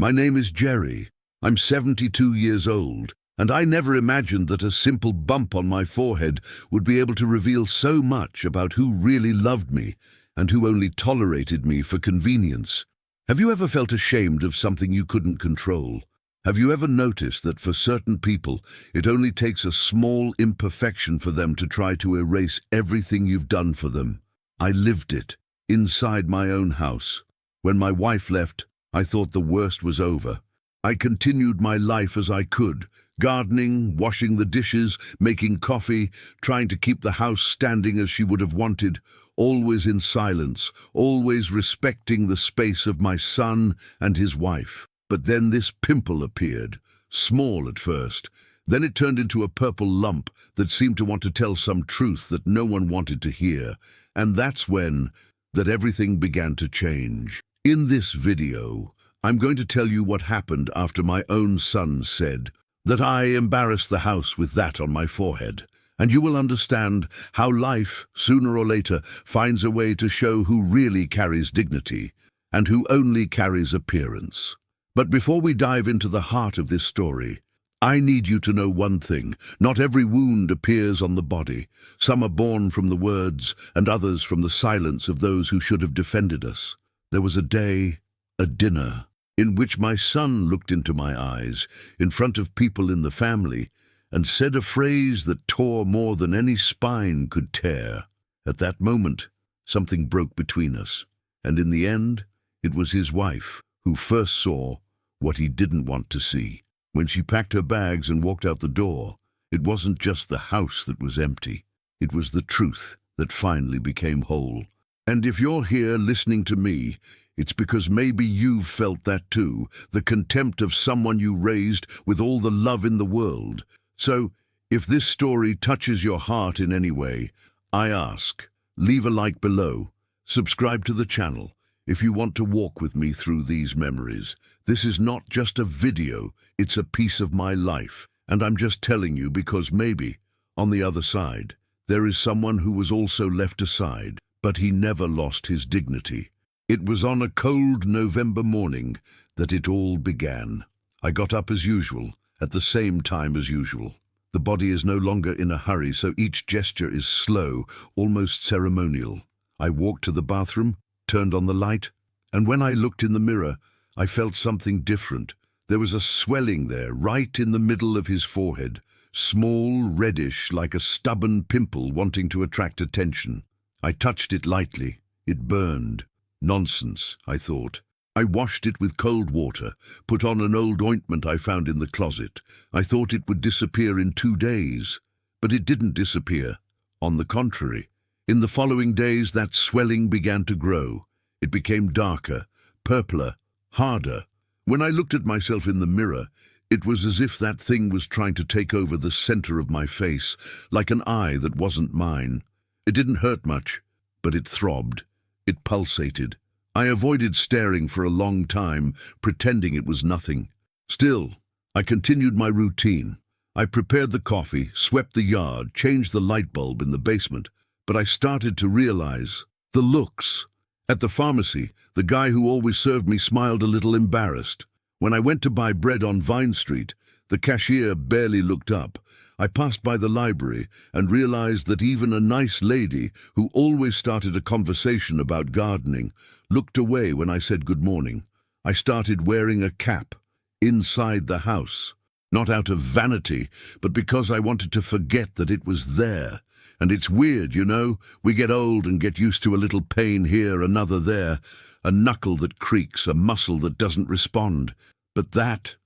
My name is Jerry. I'm 72 years old, and I never imagined that a simple bump on my forehead would be able to reveal so much about who really loved me and who only tolerated me for convenience. Have you ever felt ashamed of something you couldn't control? Have you ever noticed that for certain people, it only takes a small imperfection for them to try to erase everything you've done for them? I lived it, inside my own house. When my wife left, I thought the worst was over. I continued my life as I could, gardening, washing the dishes, making coffee, trying to keep the house standing as she would have wanted, always in silence, always respecting the space of my son and his wife. But then this pimple appeared, small at first. Then it turned into a purple lump that seemed to want to tell some truth that no one wanted to hear. And that's when everything began to change. In this video, I'm going to tell you what happened after my own son said that I embarrassed the house with that on my forehead. And you will understand how life, sooner or later, finds a way to show who really carries dignity and who only carries appearance. But before we dive into the heart of this story, I need you to know one thing. Not every wound appears on the body. Some are born from the words, and others from the silence of those who should have defended us. There was a day, a dinner, in which my son looked into my eyes, in front of people in the family, and said a phrase that tore more than any spine could tear. At that moment, something broke between us, and in the end, it was his wife who first saw what he didn't want to see. When she packed her bags and walked out the door, it wasn't just the house that was empty. It was the truth that finally became whole. And if you're here listening to me, it's because maybe you've felt that too, the contempt of someone you raised with all the love in the world. So, if this story touches your heart in any way, I ask, leave a like below, subscribe to the channel, if you want to walk with me through these memories. This is not just a video, it's a piece of my life. And I'm just telling you because maybe, on the other side, there is someone who was also left aside, but he never lost his dignity. It was on a cold November morning that it all began. I got up as usual, at the same time as usual. The body is no longer in a hurry, so each gesture is slow, almost ceremonial. I walked to the bathroom, turned on the light, and when I looked in the mirror, I felt something different. There was a swelling there, right in the middle of his forehead, small, reddish, like a stubborn pimple wanting to attract attention. I touched it lightly. It burned. Nonsense, I thought. I washed it with cold water, put on an old ointment I found in the closet. I thought it would disappear in 2 days, but it didn't disappear. On the contrary, in the following days that swelling began to grow. It became darker, purpler, harder. When I looked at myself in the mirror, it was as if that thing was trying to take over the center of my face, like an eye that wasn't mine. It didn't hurt much, but it throbbed. It pulsated. I avoided staring for a long time, pretending it was nothing. Still, I continued my routine. I prepared the coffee, swept the yard, changed the light bulb in the basement, but I started to realize the looks. At the pharmacy, the guy who always served me smiled a little embarrassed. When I went to buy bread on Vine Street, the cashier barely looked up. I passed by the library and realized that even a nice lady, who always started a conversation about gardening, looked away when I said good morning. I started wearing a cap inside the house, not out of vanity, but because I wanted to forget that it was there. And it's weird, you know, we get old and get used to a little pain here, another there, a knuckle that creaks, a muscle that doesn't respond. But that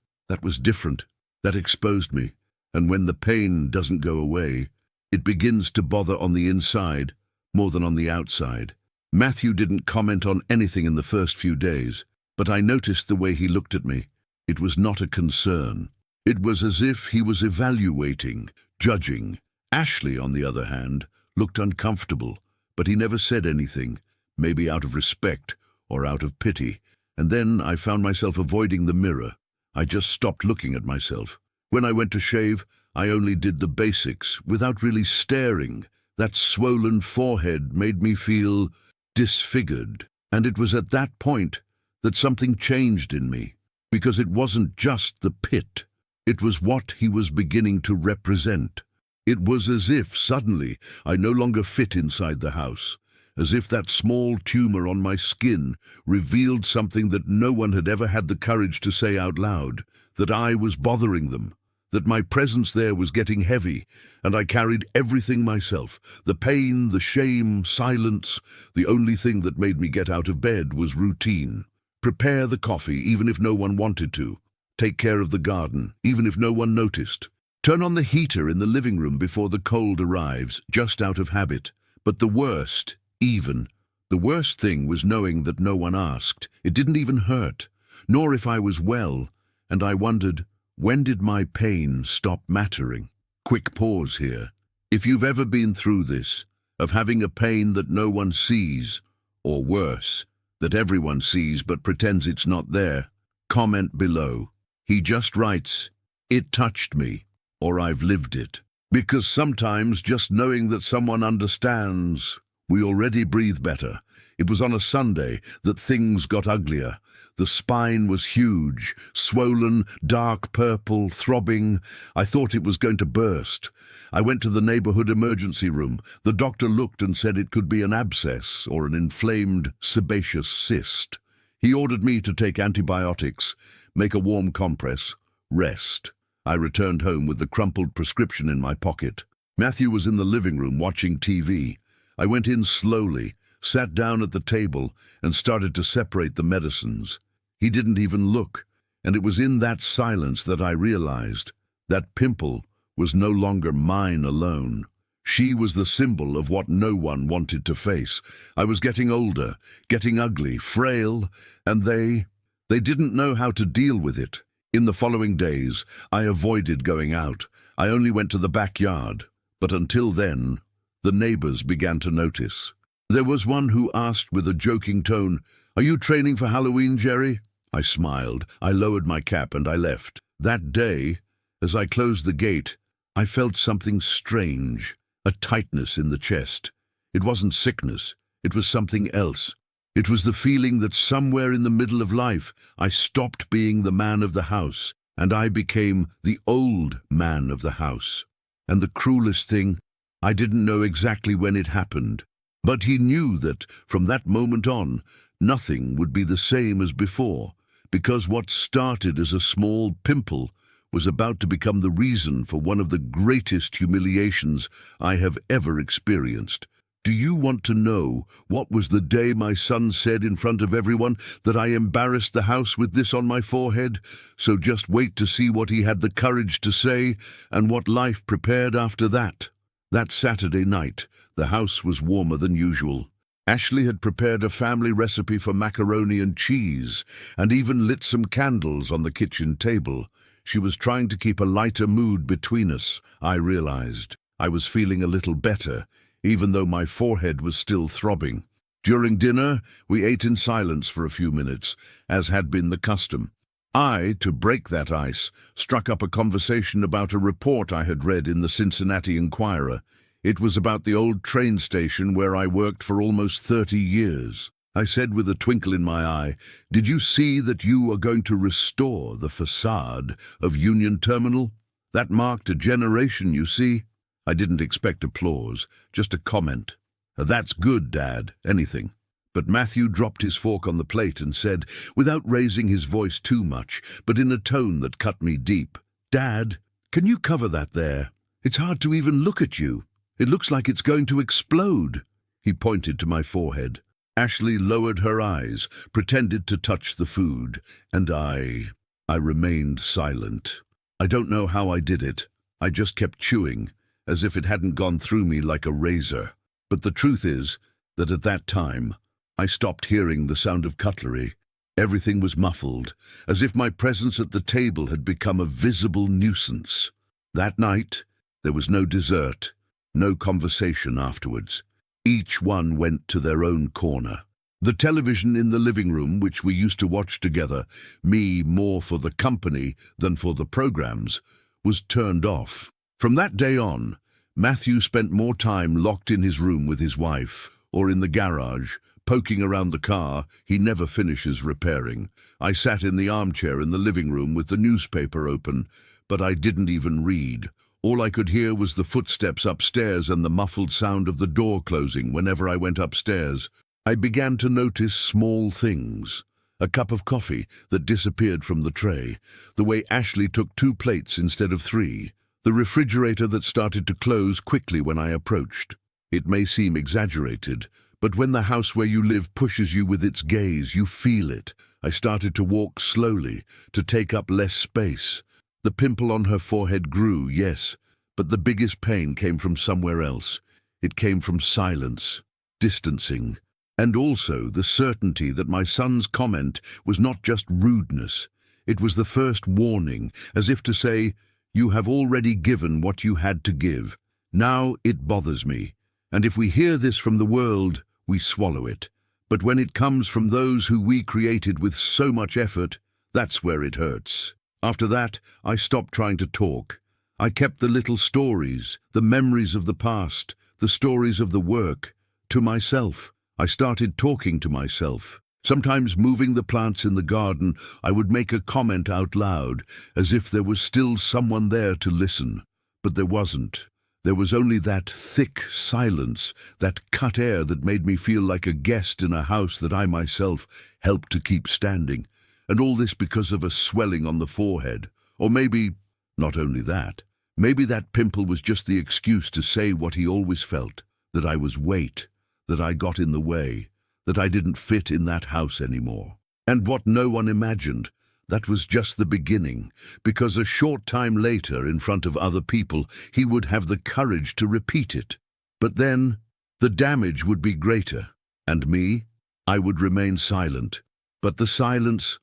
was different. That exposed me. And when the pain doesn't go away, it begins to bother on the inside more than on the outside. Matthew didn't comment on anything in the first few days, but I noticed the way he looked at me. It was not a concern. It was as if he was evaluating, judging. Ashley, on the other hand, looked uncomfortable, but he never said anything, maybe out of respect or out of pity. And then I found myself avoiding the mirror. I just stopped looking at myself. When I went to shave, I only did the basics, without really staring. That swollen forehead made me feel disfigured. And it was at that point that something changed in me. because it wasn't just the pit. It was what he was beginning to represent. It was as if, suddenly, I no longer fit inside the house, as if that small tumor on my skin revealed something that no one had ever had the courage to say out loud, that I was bothering them, that my presence there was getting heavy, and I carried everything myself. The pain, the shame, silence. The only thing that made me get out of bed was routine. Prepare the coffee, even if no one wanted to. Take care of the garden, even if no one noticed. Turn on the heater in the living room before the cold arrives, just out of habit. But the worst thing was knowing that no one asked. It didn't even hurt, nor if I was well, and I wondered, when did my pain stop mattering? Quick pause here. If you've ever been through this, of having a pain that no one sees, or worse, that everyone sees but pretends it's not there, comment below. He just writes, "It touched me," or "I've lived it." Because sometimes just knowing that someone understands, we already breathe better. It was on a Sunday that things got uglier. The spine was huge, swollen, dark purple, throbbing. I thought it was going to burst. I went to the neighborhood emergency room. The doctor looked and said it could be an abscess or an inflamed sebaceous cyst. He ordered me to take antibiotics, make a warm compress, rest. I returned home with the crumpled prescription in my pocket. Matthew was in the living room watching TV. I went in slowly, sat down at the table, and started to separate the medicines. He didn't even look, and it was in that silence that I realized that pimple was no longer mine alone. She was the symbol of what no one wanted to face. I was getting older, getting ugly, frail, and they didn't know how to deal with it. In the following days, I avoided going out. I only went to the backyard. But until then, the neighbors began to notice. There was one who asked with a joking tone, "Are you training for Halloween, Jerry?" I smiled. I lowered my cap and I left. That day, as I closed the gate, I felt something strange, a tightness in the chest. It wasn't sickness. It was something else. It was the feeling that somewhere in the middle of life, I stopped being the man of the house, and I became the old man of the house. And the cruelest thing, I didn't know exactly when it happened. But he knew that, from that moment on, nothing would be the same as before, because what started as a small pimple was about to become the reason for one of the greatest humiliations I have ever experienced. Do you want to know what was the day my son said in front of everyone that I embarrassed the house with this on my forehead? So just wait to see what he had the courage to say and what life prepared after that. That Saturday night, the house was warmer than usual. Ashley had prepared a family recipe for macaroni and cheese and even lit some candles on the kitchen table. She was trying to keep a lighter mood between us, I realized. I was feeling a little better, even though my forehead was still throbbing. During dinner, we ate in silence for a few minutes, as had been the custom. I, to break that ice, struck up a conversation about a report I had read in the Cincinnati Enquirer. It was about the old train station where I worked for almost 30 years. I said with a twinkle in my eye, "Did you see that you are going to restore the facade of Union Terminal? That marked a generation, you see." I didn't expect applause, just a comment. "That's good, Dad," anything. But Matthew dropped his fork on the plate and said, without raising his voice too much, but in a tone that cut me deep, "Dad, can you cover that there? It's hard to even look at you. It looks like it's going to explode." He pointed to my forehead. Ashley lowered her eyes, pretended to touch the food, and I remained silent. I don't know how I did it. I just kept chewing, as if it hadn't gone through me like a razor. But the truth is that at that time, I stopped hearing the sound of cutlery. Everything was muffled, as if my presence at the table had become a visible nuisance. That night, there was no dessert, no conversation afterwards. Each one went to their own corner. The television in the living room, which we used to watch together, me more for the company than for the programs, was turned off. From that day on, Matthew spent more time locked in his room with his wife, or in the garage, poking around the car he never finishes repairing. I sat in the armchair in the living room with the newspaper open, but I didn't even read. All I could hear was the footsteps upstairs and the muffled sound of the door closing whenever I went upstairs. I began to notice small things. A cup of coffee that disappeared from the tray, the way Ashley took 2 plates instead of 3, the refrigerator that started to close quickly when I approached. It may seem exaggerated, but when the house where you live pushes you with its gaze, you feel it. I started to walk slowly, to take up less space. The pimple on her forehead grew, yes, but the biggest pain came from somewhere else. It came from silence, distancing, and also the certainty that my son's comment was not just rudeness. It was the first warning, as if to say, "You have already given what you had to give. Now it bothers me. And if we hear this from the world, we swallow it. But when it comes from those who we created with so much effort, that's where it hurts." After that, I stopped trying to talk. I kept the little stories, the memories of the past, the stories of the work, to myself. I started talking to myself. Sometimes moving the plants in the garden, I would make a comment out loud, as if there was still someone there to listen. But there wasn't. There was only that thick silence, that cut air that made me feel like a guest in a house that I myself helped to keep standing. And all this because of a swelling on the forehead. Or maybe, not only that, maybe that pimple was just the excuse to say what he always felt, that I was weight, that I got in the way, that I didn't fit in that house anymore. And what no one imagined, that was just the beginning, because a short time later, in front of other people, he would have the courage to repeat it. But then, the damage would be greater. And me? I would remain silent. But the silence,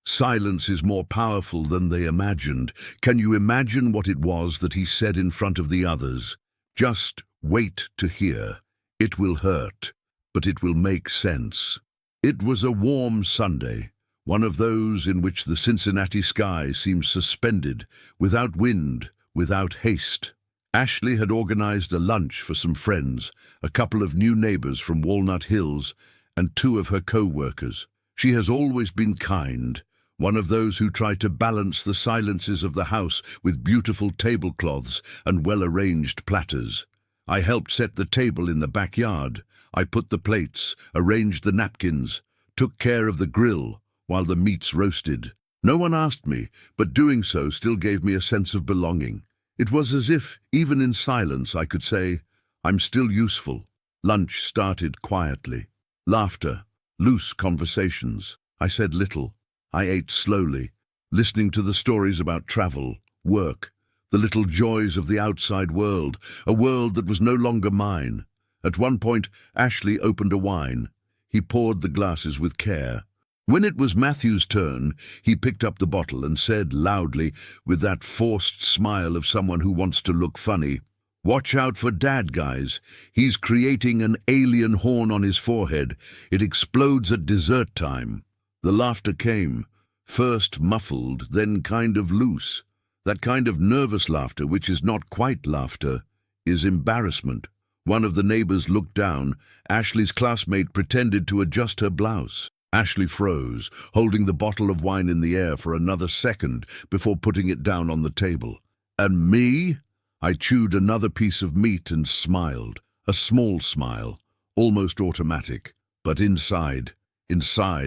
silence is more powerful than they imagined. Can you imagine what it was that he said in front of the others? Just wait to hear. It will hurt, but it will make sense. It was a warm Sunday, one of those in which the Cincinnati sky seems suspended, without wind, without haste. Ashley had organized a lunch for some friends, a couple of new neighbors from Walnut Hills, and 2 of her co-workers. She has always been kind, one of those who try to balance the silences of the house with beautiful tablecloths and well-arranged platters. I helped set the table in the backyard. I put the plates, arranged the napkins, took care of the grill while the meats roasted. No one asked me, but doing so still gave me a sense of belonging. It was as if, even in silence, I could say, I'm still useful. Lunch started quietly. Laughter, loose conversations. I said little. I ate slowly, listening to the stories about travel, work, the little joys of the outside world, a world that was no longer mine. At one point, Ashley opened a wine. He poured the glasses with care. When it was Matthew's turn, he picked up the bottle and said loudly, with that forced smile of someone who wants to look funny, "Watch out for Dad, guys. He's creating an alien horn on his forehead. It explodes at dessert time." The laughter came, first muffled, then kind of loose. That kind of nervous laughter, which is not quite laughter, is embarrassment. One of the neighbors looked down. Ashley's classmate pretended to adjust her blouse. Ashley froze, holding the bottle of wine in the air for another second before putting it down on the table. And me? I chewed another piece of meat and smiled. A small smile, almost automatic. But inside,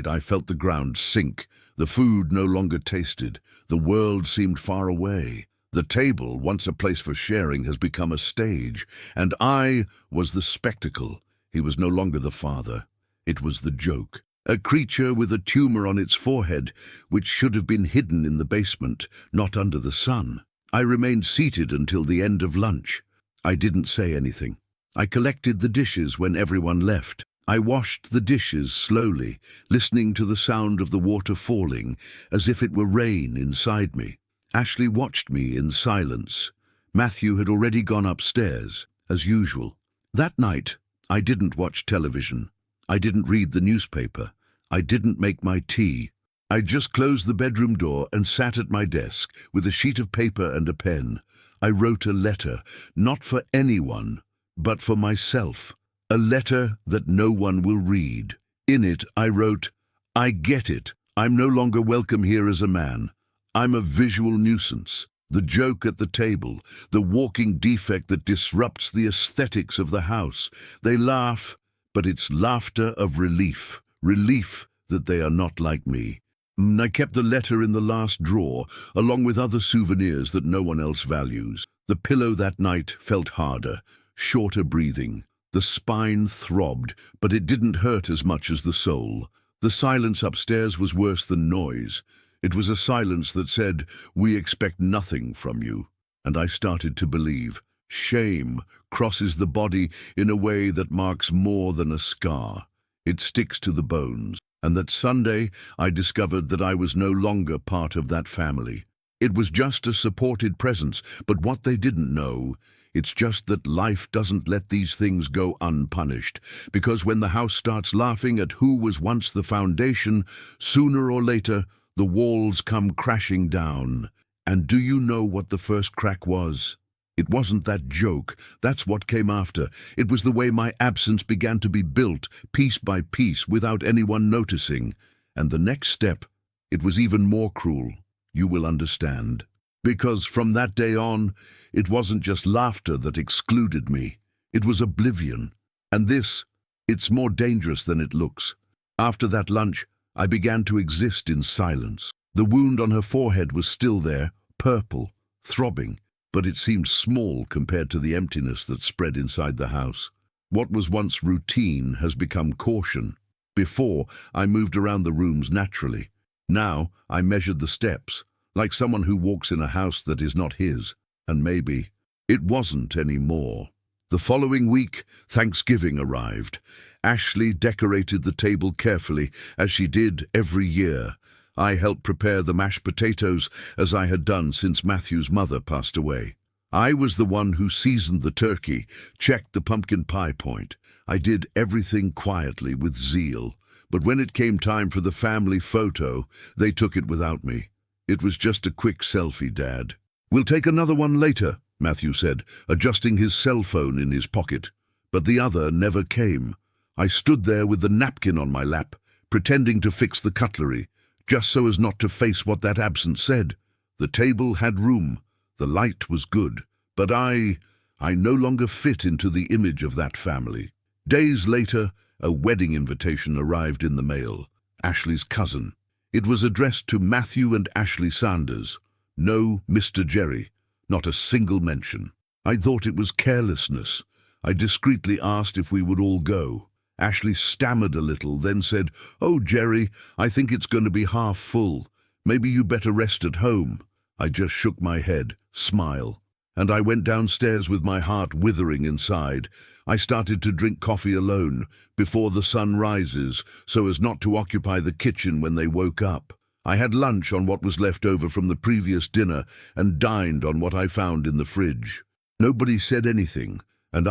I felt the ground sink. The food no longer tasted. The world seemed far away. The table, once a place for sharing, has become a stage, and I was the spectacle. He was no longer the father. It was the joke. A creature with a tumor on its forehead, which should have been hidden in the basement, not under the sun. I remained seated until the end of lunch. I didn't say anything. I collected the dishes when everyone left. I washed the dishes slowly, listening to the sound of the water falling, as if it were rain inside me. Ashley watched me in silence. Matthew had already gone upstairs, as usual. That night, I didn't watch television. I didn't read the newspaper. I didn't make my tea. I just closed the bedroom door and sat at my desk with a sheet of paper and a pen. I wrote a letter, not for anyone, but for myself. A letter that no one will read. In it, I wrote, "I get it. I'm no longer welcome here as a man. I'm a visual nuisance, the joke at the table, the walking defect that disrupts the aesthetics of the house. They laugh, but it's laughter of relief, relief that they are not like me." I kept the letter in the last drawer, along with other souvenirs that no one else values. The pillow that night felt harder, shorter breathing. The spine throbbed, but it didn't hurt as much as the soul. The silence upstairs was worse than noise. It was a silence that said, "We expect nothing from you." And I started to believe. Shame crosses the body in a way that marks more than a scar. It sticks to the bones. And that Sunday, I discovered that I was no longer part of that family. It was just a supported presence, but what they didn't know, it's just that life doesn't let these things go unpunished, because when the house starts laughing at who was once the foundation, sooner or later, the walls come crashing down. And do you know what the first crack was? It wasn't that joke. That's what came after. It was the way my absence began to be built, piece by piece, without anyone noticing. And the next step, it was even more cruel. You will understand. Because from that day on, it wasn't just laughter that excluded me. It was oblivion. And this, it's more dangerous than it looks. After that lunch, I began to exist in silence. The wound on her forehead was still there, purple, throbbing, but it seemed small compared to the emptiness that spread inside the house. What was once routine has become caution. Before, I moved around the rooms naturally. Now, I measured the steps, like someone who walks in a house that is not his. And maybe it wasn't anymore. The following week, Thanksgiving arrived. Ashley decorated the table carefully, as she did every year. I helped prepare the mashed potatoes, as I had done since Matthew's mother passed away. I was the one who seasoned the turkey, checked the pumpkin pie point. I did everything quietly with zeal. But when it came time for the family photo, they took it without me. It was just a quick selfie, Dad. "We'll take another one later," Matthew said, adjusting his cell phone in his pocket. But the other never came. I stood there with the napkin on my lap, pretending to fix the cutlery, just so as not to face what that absence said. The table had room, the light was good, but I no longer fit into the image of that family. Days later, a wedding invitation arrived in the mail. Ashley's cousin. It was addressed to Matthew and Ashley Sanders. No Mr. Jerry. Not a single mention. I thought it was carelessness. I discreetly asked if we would all go. Ashley stammered a little, then said, "Oh, Jerry, I think it's going to be half full. Maybe you better rest at home." I just shook my head, smile, and I went downstairs with my heart withering inside. I started to drink coffee alone, before the sun rises, so as not to occupy the kitchen when they woke up. I had lunch on what was left over from the previous dinner and dined on what I found in the fridge. Nobody said anything, and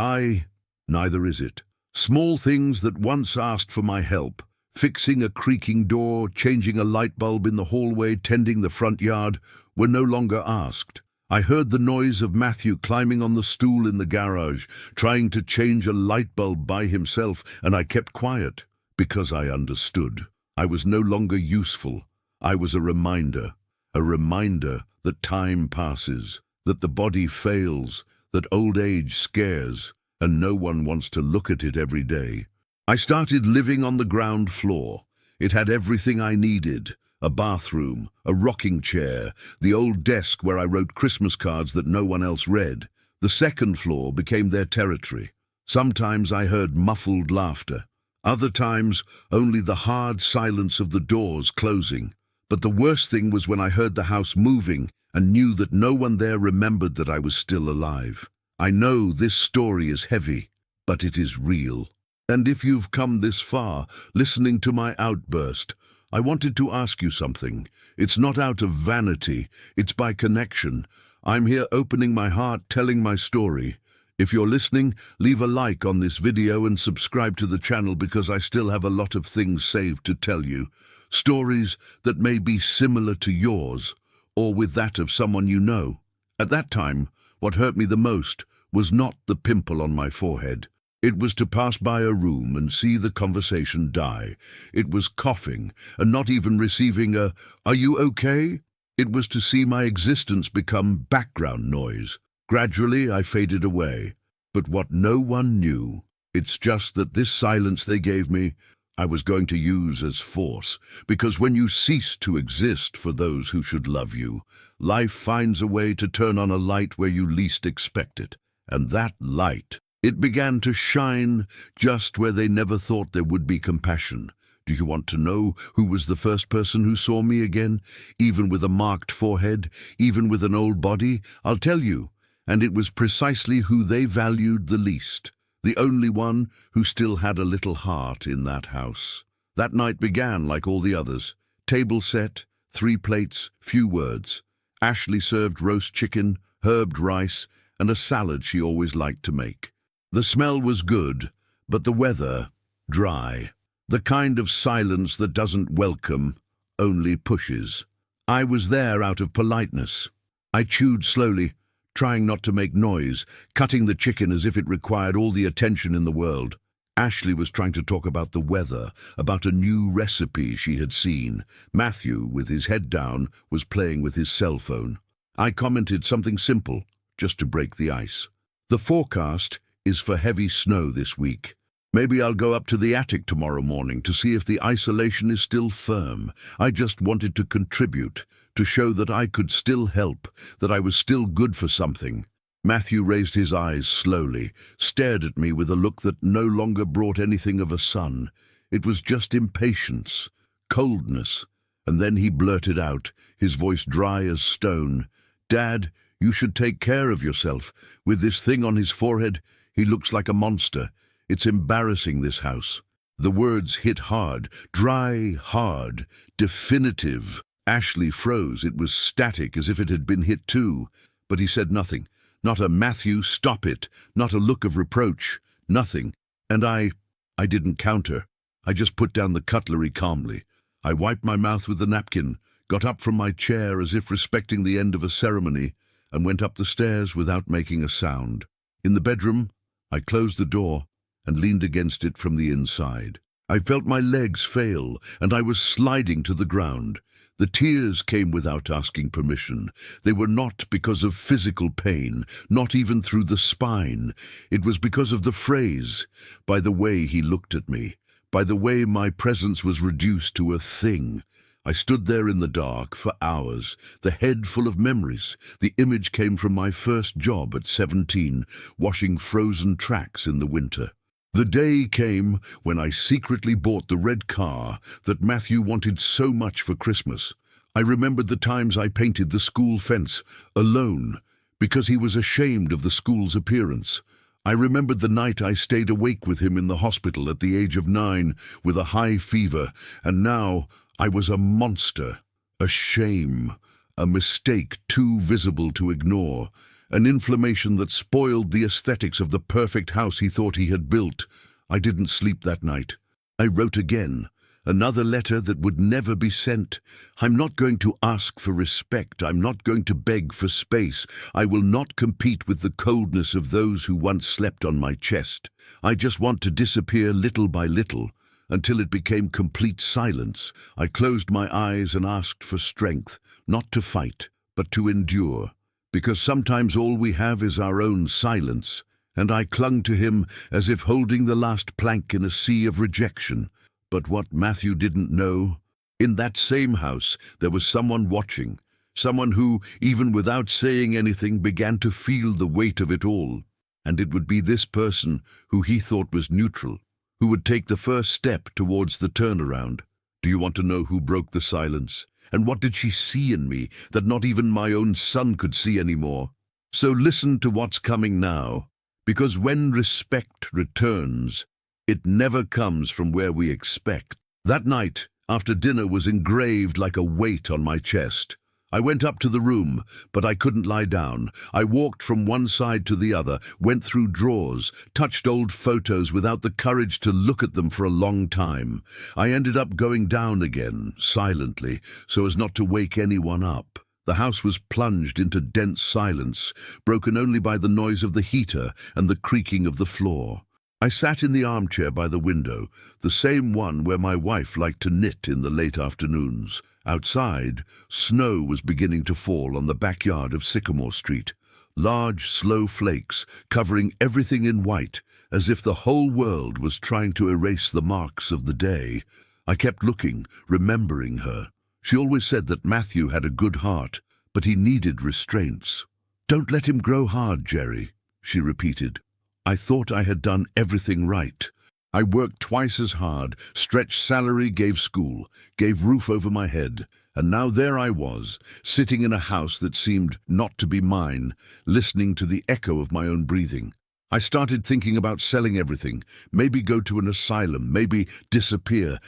neither is it. Small things that once asked for my help, fixing a creaking door, changing a light bulb in the hallway, tending the front yard, were no longer asked. I heard the noise of Matthew climbing on the stool in the garage, trying to change a light bulb by himself, and I kept quiet, because I understood. I was no longer useful. I was a reminder that time passes, that the body fails, that old age scares, and no one wants to look at it every day. I started living on the ground floor. It had everything I needed. A bathroom, a rocking chair, the old desk where I wrote Christmas cards that no one else read. The second floor became their territory. Sometimes I heard muffled laughter. Other times, only the hard silence of the doors closing. But the worst thing was when I heard the house moving and knew that no one there remembered that I was still alive. I know this story is heavy, but it is real. And if you've come this far, listening to my outburst, I wanted to ask you something. It's not out of vanity, it's by connection. I'm here opening my heart, telling my story. If you're listening, leave a like on this video and subscribe to the channel because I still have a lot of things saved to tell you. Stories that may be similar to yours, or with that of someone you know. At that time, what hurt me the most was not the pimple on my forehead. It was to pass by a room and see the conversation die. It was coughing and not even receiving a, "Are you okay?" It was to see my existence become background noise. Gradually, I faded away. But what no one knew, it's just that this silence they gave me, I was going to use as force, because when you cease to exist for those who should love you, life finds a way to turn on a light where you least expect it. And that light, it began to shine just where they never thought there would be compassion. Do you want to know who was the first person who saw me again? Even with a marked forehead, even with an old body? I'll tell you. And it was precisely who they valued the least. The only one who still had a little heart in that house. That night began like all the others. Table set, 3 plates, few words. Ashley served roast chicken, herbed rice, and a salad she always liked to make. The smell was good, but the weather, dry. The kind of silence that doesn't welcome, only pushes. I was there out of politeness. I chewed slowly, trying not to make noise, cutting the chicken as if it required all the attention in the world. Ashley was trying to talk about the weather, about a new recipe she had seen. Matthew, with his head down, was playing with his cell phone. I commented something simple, just to break the ice. The forecast is for heavy snow this week. Maybe I'll go up to the attic tomorrow morning to see if the isolation is still firm. I just wanted to contribute, to show that I could still help, that I was still good for something. Matthew raised his eyes slowly, stared at me with a look that no longer brought anything of a son. It was just impatience, coldness. And then he blurted out, his voice dry as stone, "Dad, you should take care of yourself. With this thing on his forehead, he looks like a monster. It's embarrassing, this house." The words hit hard, dry, hard, definitive. Ashley froze. It was static, as if it had been hit too. But he said nothing. Not a "Matthew, stop it." Not a look of reproach. Nothing. And I didn't counter. I just put down the cutlery calmly. I wiped my mouth with the napkin, got up from my chair as if respecting the end of a ceremony, and went up the stairs without making a sound. In the bedroom, I closed the door and leaned against it from the inside. I felt my legs fail, and I was sliding to the ground. The tears came without asking permission. They were not because of physical pain, not even through the spine. It was because of the phrase, by the way he looked at me, by the way my presence was reduced to a thing. I stood there in the dark for hours, the head full of memories. The image came from my first job at 17, washing frozen tracks in the winter. The day came when I secretly bought the red car that Matthew wanted so much for Christmas. I remembered the times I painted the school fence, alone, because he was ashamed of the school's appearance. I remembered the night I stayed awake with him in the hospital at the age of 9 with a high fever, and now I was a monster, a shame, a mistake too visible to ignore. An inflammation that spoiled the aesthetics of the perfect house he thought he had built. I didn't sleep that night. I wrote again, another letter that would never be sent. I'm not going to ask for respect. I'm not going to beg for space. I will not compete with the coldness of those who once slept on my chest. I just want to disappear little by little, until it became complete silence. I closed my eyes and asked for strength, not to fight, but to endure. Because sometimes all we have is our own silence, and I clung to him as if holding the last plank in a sea of rejection. But what Matthew didn't know, in that same house there was someone watching, someone who, even without saying anything, began to feel the weight of it all. And it would be this person who he thought was neutral, who would take the first step towards the turnaround. Do you want to know who broke the silence? And what did she see in me that not even my own son could see anymore? So listen to what's coming now, because when respect returns, it never comes from where we expect. That night, after dinner, was engraved like a weight on my chest. I went up to the room, but I couldn't lie down. I walked from one side to the other, went through drawers, touched old photos without the courage to look at them for a long time. I ended up going down again, silently, so as not to wake anyone up. The house was plunged into dense silence, broken only by the noise of the heater and the creaking of the floor. I sat in the armchair by the window, the same one where my wife liked to knit in the late afternoons. Outside, snow was beginning to fall on the backyard of Sycamore Street. Large, slow flakes covering everything in white, as if the whole world was trying to erase the marks of the day. I kept looking, remembering her. She always said that Matthew had a good heart, but he needed restraints. "Don't let him grow hard, Jerry," she repeated. I thought I had done everything right. I worked twice as hard, stretched salary, gave school, gave roof over my head, and now there I was, sitting in a house that seemed not to be mine, listening to the echo of my own breathing. I started thinking about selling everything, maybe go to an asylum, maybe disappear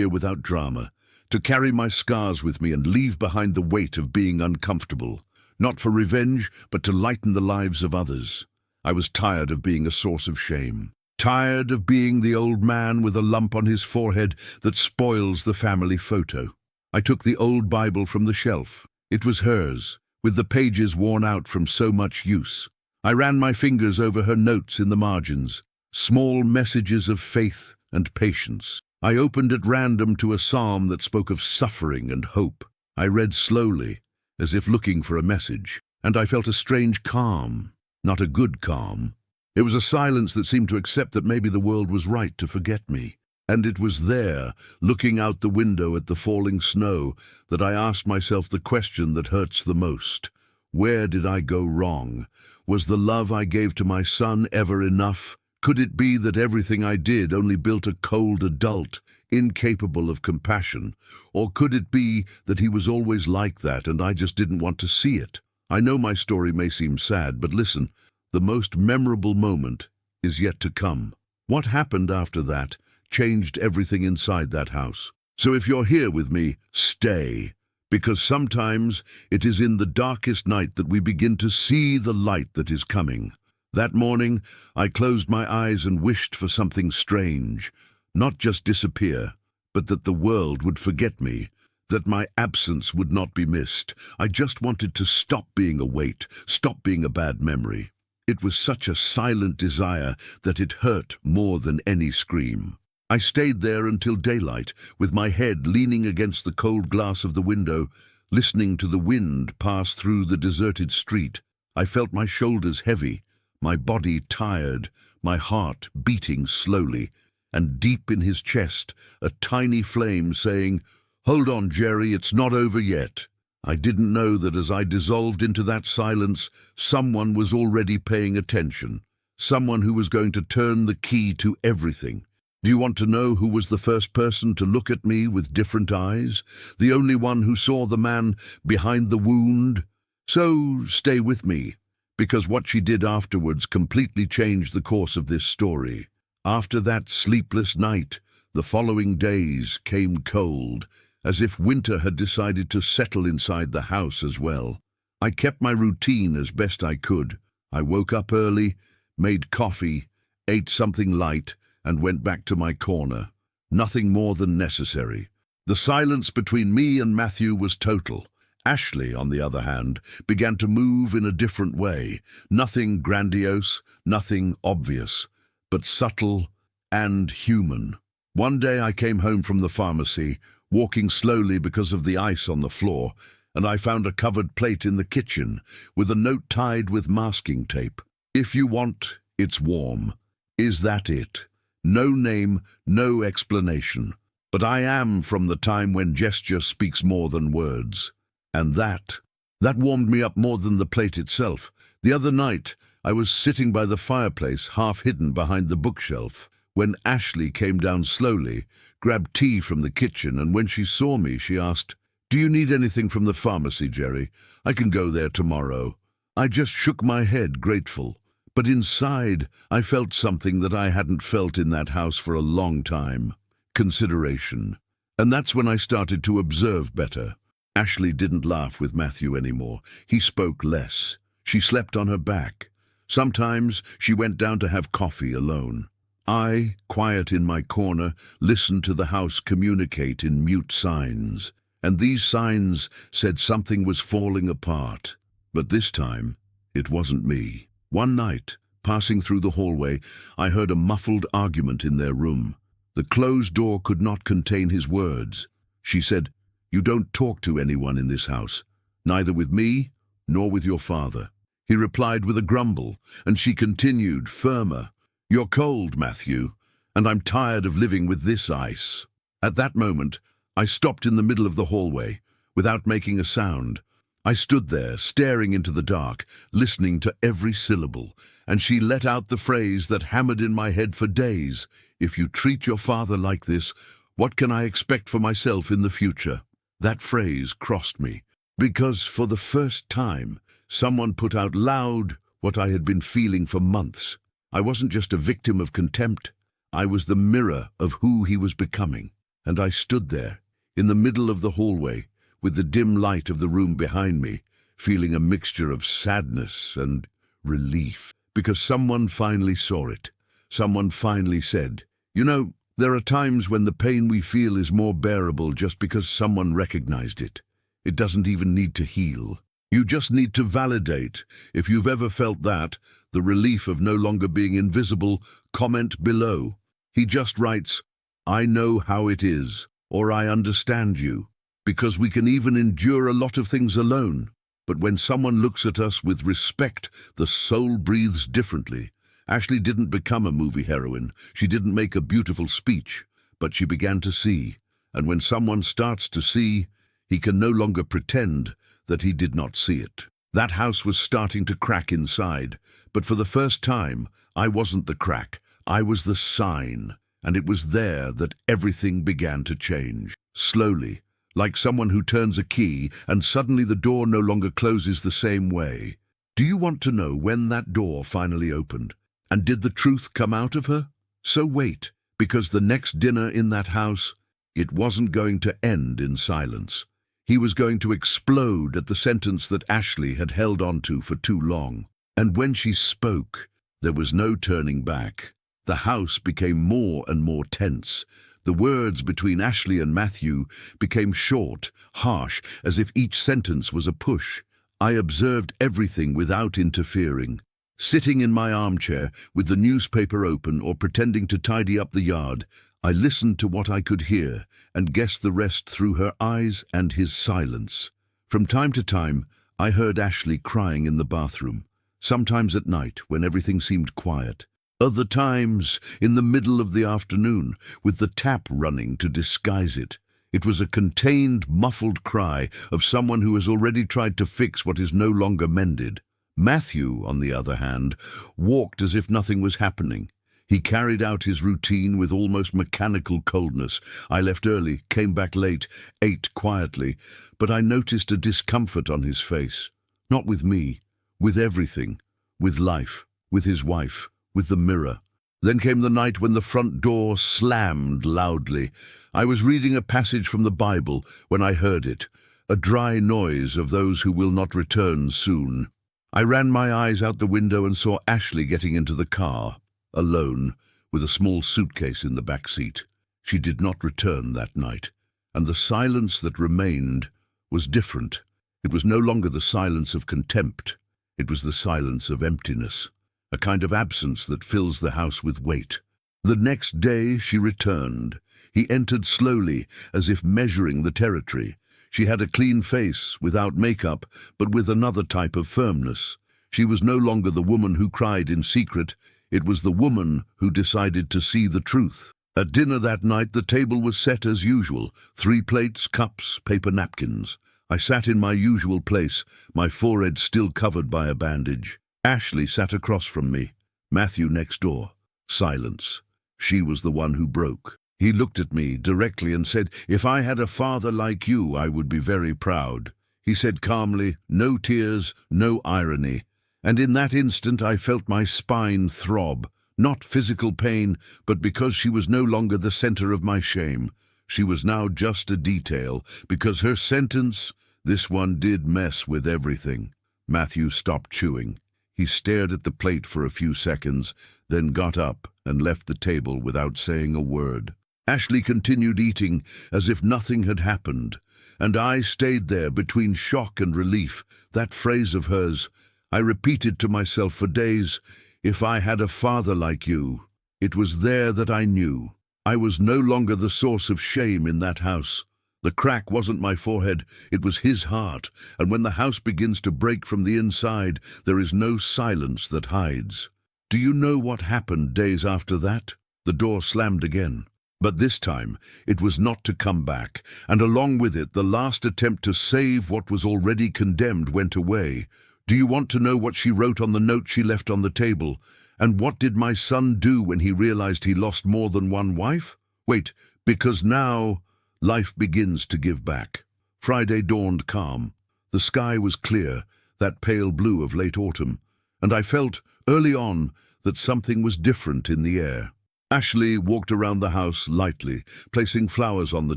without drama, to carry my scars with me and leave behind the weight of being uncomfortable, not for revenge, but to lighten the lives of others. I was tired of being a source of shame. Tired of being the old man with a lump on his forehead that spoils the family photo. I took the old Bible from the shelf. It was hers, with the pages worn out from so much use. I ran my fingers over her notes in the margins, small messages of faith and patience. I opened at random to a psalm that spoke of suffering and hope. I read slowly, as if looking for a message, and I felt a strange calm, not a good calm. It was a silence that seemed to accept that maybe the world was right to forget me. And it was there, looking out the window at the falling snow, that I asked myself the question that hurts the most. Where did I go wrong? Was the love I gave to my son ever enough? Could it be that everything I did only built a cold adult, incapable of compassion? Or could it be that he was always like that and I just didn't want to see it? I know my story may seem sad, but listen, the most memorable moment is yet to come. What happened after that changed everything inside that house. So if you're here with me, stay, because sometimes it is in the darkest night that we begin to see the light that is coming. That morning, I closed my eyes and wished for something strange, not just disappear, but that the world would forget me, that my absence would not be missed. I just wanted to stop being a weight, stop being a bad memory. It was such a silent desire that it hurt more than any scream. I stayed there until daylight, with my head leaning against the cold glass of the window, listening to the wind pass through the deserted street. I felt my shoulders heavy, my body tired, my heart beating slowly, and deep in his chest, a tiny flame saying, "Hold on, Jerry, it's not over yet." I didn't know that as I dissolved into that silence, someone was already paying attention, someone who was going to turn the key to everything. Do you want to know who was the first person to look at me with different eyes? The only one who saw the man behind the wound? So stay with me, because what she did afterwards completely changed the course of this story. After that sleepless night, the following days came cold, as if winter had decided to settle inside the house as well. I kept my routine as best I could. I woke up early, made coffee, ate something light, and went back to my corner. Nothing more than necessary. The silence between me and Matthew was total. Ashley, on the other hand, began to move in a different way. Nothing grandiose, nothing obvious, but subtle and human. One day I came home from the pharmacy, walking slowly because of the ice on the floor, and I found a covered plate in the kitchen with a note tied with masking tape. "If you want, it's warm." Is that it? No name, no explanation. But I am from the time when gesture speaks more than words. And that warmed me up more than the plate itself. The other night, I was sitting by the fireplace, half hidden behind the bookshelf, when Ashley came down slowly, grabbed tea from the kitchen, and when she saw me, she asked, "Do you need anything from the pharmacy, Jerry? I can go there tomorrow." I just shook my head, grateful. But inside, I felt something that I hadn't felt in that house for a long time. Consideration. And that's when I started to observe better. Ashley didn't laugh with Matthew anymore. He spoke less. She slept on her back. Sometimes she went down to have coffee alone. I, quiet in my corner, listened to the house communicate in mute signs. And these signs said something was falling apart. But this time, it wasn't me. One night, Passing through the hallway, I heard a muffled argument in their room. The closed door could not contain his words. She said, "You don't talk to anyone in this house, neither with me nor with your father." He replied with a grumble, and she continued, firmer, "You're cold, Matthew, and I'm tired of living with this ice." At that moment, I stopped in the middle of the hallway, without making a sound. I stood there, staring into the dark, listening to every syllable, and she let out the phrase that hammered in my head for days. "If you treat your father like this, what can I expect for myself in the future?" That phrase crossed me, because for the first time, someone put out loud what I had been feeling for months. I wasn't just a victim of contempt. I was the mirror of who he was becoming. And I stood there, in the middle of the hallway, with the dim light of the room behind me, feeling a mixture of sadness and relief, because someone finally saw it. Someone finally said, "You know, there are times when the pain we feel is more bearable just because someone recognized it. It doesn't even need to heal. You just need to validate. If you've ever felt that, the relief of no longer being invisible, comment below." He just writes, "I know how it is," or "I understand you," because we can even endure a lot of things alone. But when someone looks at us with respect, the soul breathes differently. Ashley didn't become a movie heroine. She didn't make a beautiful speech, but she began to see. And when someone starts to see, he can no longer pretend that he did not see it. That house was starting to crack inside, but for the first time, I wasn't the crack. I was the sign. And it was there that everything began to change. Slowly, like someone who turns a key, and suddenly the door no longer closes the same way. Do you want to know when that door finally opened? And did the truth come out of her? So wait, because the next dinner in that house, it wasn't going to end in silence. He was going to explode at the sentence that Ashley had held on to for too long. And when she spoke, there was no turning back. The house became more and more tense. The words between Ashley and Matthew became short, harsh, as if each sentence was a push. I observed everything without interfering. Sitting in my armchair, with the newspaper open or pretending to tidy up the yard, I listened to what I could hear and guessed the rest through her eyes and his silence. From time to time, I heard Ashley crying in the bathroom, sometimes at night when everything seemed quiet. Other times, in the middle of the afternoon, with the tap running to disguise it. It was a contained, muffled cry of someone who has already tried to fix what is no longer mended. Matthew, on the other hand, walked as if nothing was happening. He carried out his routine with almost mechanical coldness. I left early, came back late, ate quietly, but I noticed a discomfort on his face. Not with me, with everything, with life, with his wife, with the mirror. Then came the night when the front door slammed loudly. I was reading a passage from the Bible when I heard it, a dry noise of those who will not return soon. I ran my eyes out the window and saw Ashley getting into the car, alone, with a small suitcase in the back seat. She did not return that night, and the silence that remained was different. It was no longer the silence of contempt. It was the silence of emptiness. A kind of absence that fills the house with weight. The next day she returned. He entered slowly, as if measuring the territory. She had a clean face, without makeup, but with another type of firmness. She was no longer the woman who cried in secret. It was the woman who decided to see the truth. At dinner that night, the table was set as usual. 3 plates, cups, paper napkins. I sat in my usual place, my forehead still covered by a bandage. Ashley sat across from me, Matthew next door. Silence. She was the one who broke. He looked at me directly and said, "If I had a father like you, I would be very proud." He said calmly, no tears, no irony. And in that instant I felt my spine throb, not physical pain, but because she was no longer the center of my shame. She was now just a detail, because her sentence, this one did mess with everything. Matthew stopped chewing. He stared at the plate for a few seconds, then got up and left the table without saying a word. Ashley continued eating as if nothing had happened, and I stayed there between shock and relief. That phrase of hers, I repeated to myself for days, If I had a father like you, it was there that I knew. I was no longer the source of shame in that house. The crack wasn't my forehead, it was his heart, and when the house begins to break from the inside, there is no silence that hides. Do you know what happened days after that? The door slammed again. But this time, it was not to come back, and along with it, the last attempt to save what was already condemned went away. Do you want to know what she wrote on the note she left on the table? And what did my son do when he realized he lost more than one wife? Wait, because now life begins to give back. Friday dawned calm. The sky was clear, that pale blue of late autumn, and I felt, early on, that something was different in the air. Ashley walked around the house lightly, placing flowers on the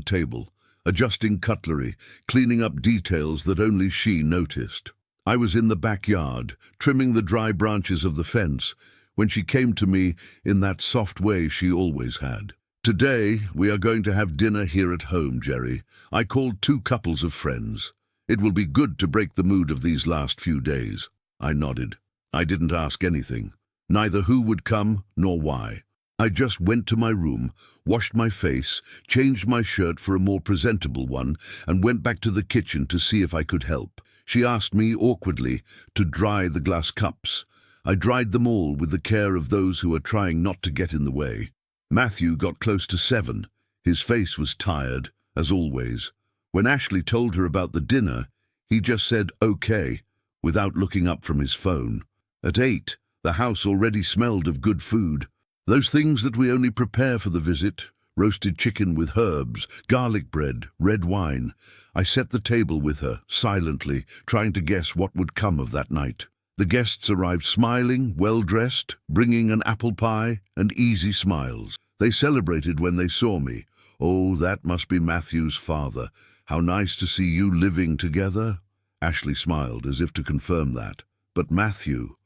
table, adjusting cutlery, cleaning up details that only she noticed. I was in the backyard, trimming the dry branches of the fence, when she came to me in that soft way she always had. Today, we are going to have dinner here at home, Jerry. I called 2 couples of friends. It will be good to break the mood of these last few days. I nodded. I didn't ask anything, neither who would come nor why. I just went to my room, washed my face, changed my shirt for a more presentable one, and went back to the kitchen to see if I could help. She asked me, awkwardly, to dry the glass cups. I dried them all with the care of those who are trying not to get in the way. Matthew got close to 7. His face was tired, as always. When Ashley told her about the dinner, he just said, "Okay," without looking up from his phone. At 8, the house already smelled of good food. Those things that we only prepare for the visit: roasted chicken with herbs, garlic bread, red wine. I set the table with her, silently, trying to guess what would come of that night. The guests arrived smiling, well-dressed, bringing an apple pie and easy smiles. They celebrated when they saw me. "Oh, that must be Matthew's father. How nice to see you living together." Ashley smiled, as if to confirm that. But Matthew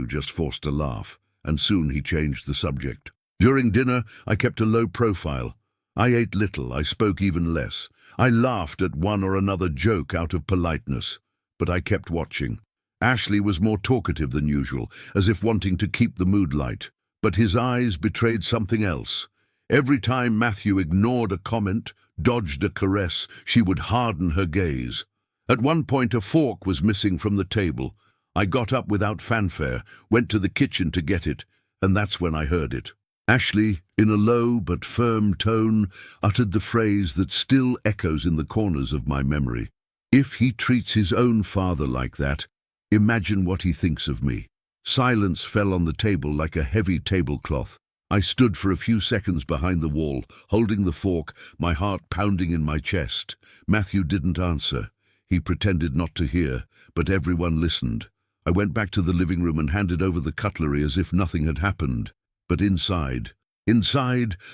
just forced a laugh, and soon he changed the subject. During dinner, I kept a low profile. I ate little, I spoke even less. I laughed at one or another joke out of politeness, but I kept watching. Ashley was more talkative than usual, as if wanting to keep the mood light, but his eyes betrayed something else. Every time Matthew ignored a comment, dodged a caress, she would harden her gaze. At one point, a fork was missing from the table. I got up without fanfare, went to the kitchen to get it, and that's when I heard it. Ashley, in a low but firm tone, uttered the phrase that still echoes in the corners of my memory. "If he treats his own father like that, imagine what he thinks of me." Silence fell on the table like a heavy tablecloth. I stood for a few seconds behind the wall, holding the fork, my heart pounding in my chest. Matthew didn't answer. He pretended not to hear, but everyone listened. I went back to the living room and handed over the cutlery as if nothing had happened. But inside,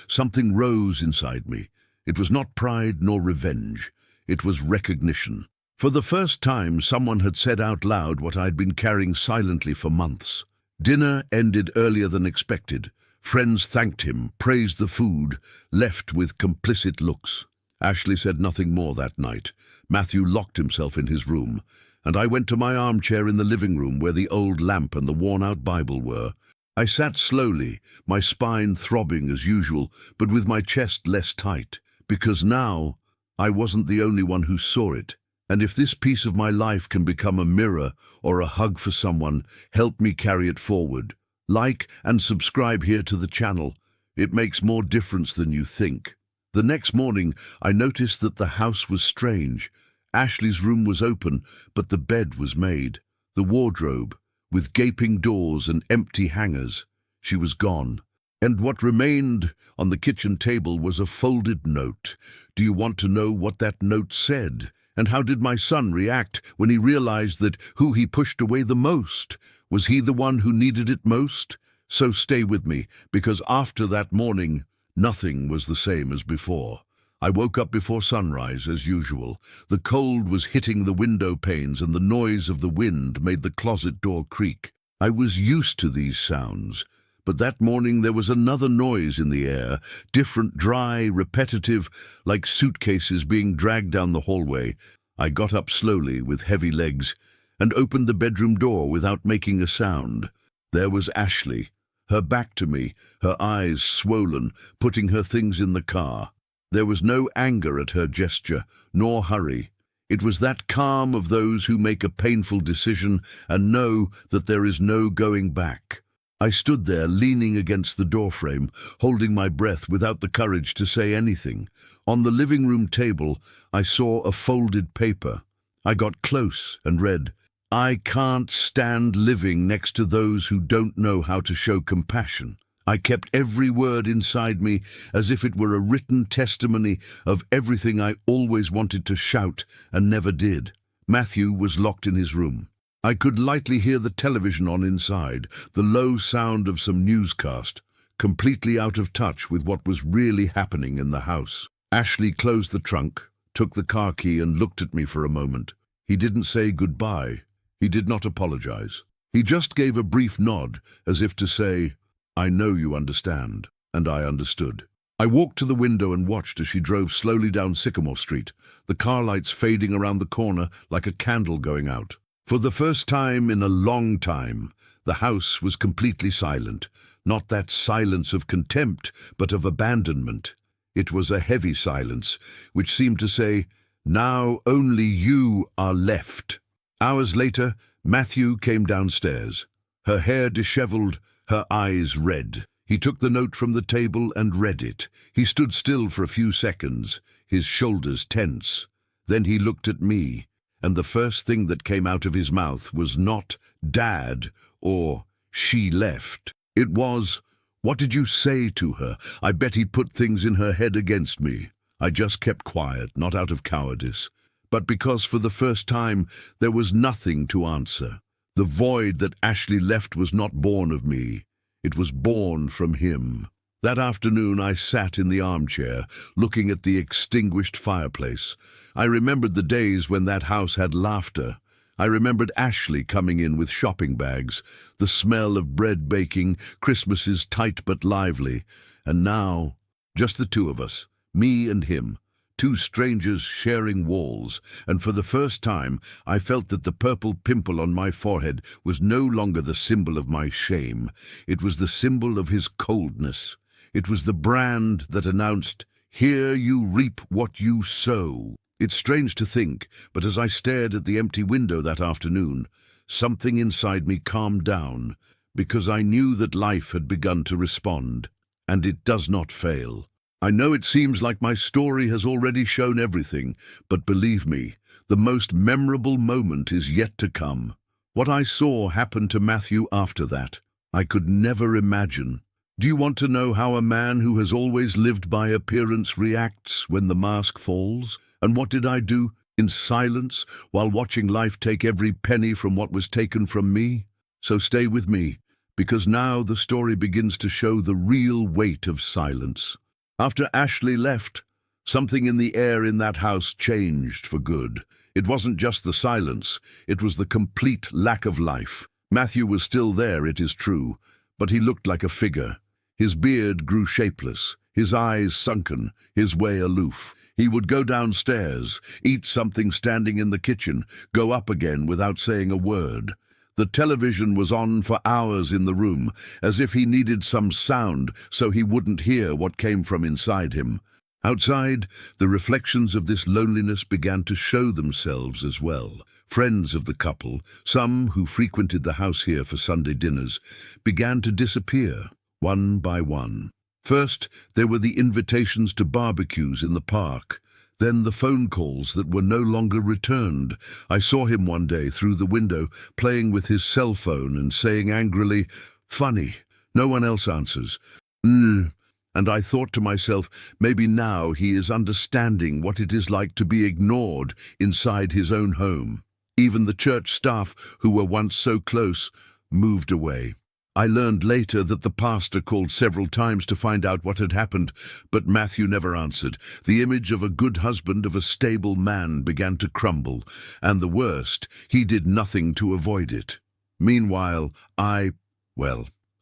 something rose inside me. It was not pride nor revenge. It was recognition. For the first time, someone had said out loud what I'd been carrying silently for months. Dinner ended earlier than expected. Friends thanked him, praised the food, left with complicit looks. Ashley said nothing more that night. Matthew locked himself in his room, and I went to my armchair in the living room where the old lamp and the worn-out Bible were. I sat slowly, my spine throbbing as usual, but with my chest less tight, because now I wasn't the only one who saw it. And if this piece of my life can become a mirror or a hug for someone, help me carry it forward. Like and subscribe here to the channel. It makes more difference than you think. The next morning, I noticed that the house was strange. Ashley's room was open, but the bed was made. The wardrobe, with gaping doors and empty hangers. She was gone. And what remained on the kitchen table was a folded note. Do you want to know what that note said? And how did my son react when he realized that who he pushed away the most? Was he the one who needed it most? So stay with me, because after that morning, nothing was the same as before. I woke up before sunrise, as usual. The cold was hitting the window panes, and the noise of the wind made the closet door creak. I was used to these sounds, but that morning there was another noise in the air, different, dry, repetitive, like suitcases being dragged down the hallway. I got up slowly, with heavy legs, and opened the bedroom door without making a sound. There was Ashley, her back to me, her eyes swollen, putting her things in the car. There was no anger at her gesture, nor hurry. It was that calm of those who make a painful decision and know that there is no going back. I stood there, leaning against the doorframe, holding my breath without the courage to say anything. On the living room table, I saw a folded paper. I got close and read, "I can't stand living next to those who don't know how to show compassion." I kept every word inside me as if it were a written testimony of everything I always wanted to shout and never did. Matthew was locked in his room. I could lightly hear the television on inside, the low sound of some newscast, completely out of touch with what was really happening in the house. Ashley closed the trunk, took the car key and looked at me for a moment. He didn't say goodbye. He did not apologize. He just gave a brief nod, as if to say, "I know you understand," and I understood. I walked to the window and watched as she drove slowly down Sycamore Street, the car lights fading around the corner like a candle going out. For the first time in a long time, the house was completely silent, not that silence of contempt, but of abandonment. It was a heavy silence, which seemed to say, "Now only you are left." Hours later, Matthew came downstairs, her hair disheveled, her eyes red. He took the note from the table and read it. He stood still for a few seconds, his shoulders tense. Then he looked at me, and the first thing that came out of his mouth was not "Dad" or "She left." It was, "What did you say to her?" I bet he put things in her head against me. I just kept quiet, not out of cowardice, but because for the first time there was nothing to answer. The void that Ashley left was not born of me. It was born from him. That afternoon I sat in the armchair, looking at the extinguished fireplace. I remembered the days when that house had laughter. I remembered Ashley coming in with shopping bags, the smell of bread baking, Christmases tight but lively. And now, just the two of us, me and him, two strangers sharing walls, and for the first time I felt that the purple pimple on my forehead was no longer the symbol of my shame. It was the symbol of his coldness. It was the brand that announced, "Here you reap what you sow." It's strange to think, but as I stared at the empty window that afternoon, something inside me calmed down, because I knew that life had begun to respond, and it does not fail. I know it seems like my story has already shown everything, but believe me, the most memorable moment is yet to come. What I saw happen to Matthew after that, I could never imagine. Do you want to know how a man who has always lived by appearance reacts when the mask falls? And what did I do, in silence, while watching life take every penny from what was taken from me? So stay with me, because now the story begins to show the real weight of silence. After Ashley left, something in the air in that house changed for good. It wasn't just the silence, it was the complete lack of life. Matthew was still there, it is true, but he looked like a figure. His beard grew shapeless, his eyes sunken, his way aloof. He would go downstairs, eat something standing in the kitchen, go up again without saying a word. The television was on for hours in the room, as if he needed some sound so he wouldn't hear what came from inside him. Outside, the reflections of this loneliness began to show themselves as well. Friends of the couple, some who frequented the house here for Sunday dinners, began to disappear, one by one. First, there were the invitations to barbecues in the park. Then the phone calls that were no longer returned. I saw him one day through the window, playing with his cell phone and saying angrily, "Funny, no one else answers." And I thought to myself, maybe now he is understanding what it is like to be ignored inside his own home. Even the church staff, who were once so close, moved away. I learned later that the pastor called several times to find out what had happened, but Matthew never answered. The image of a good husband, of a stable man, began to crumble, and the worst, he did nothing to avoid it. Meanwhile, I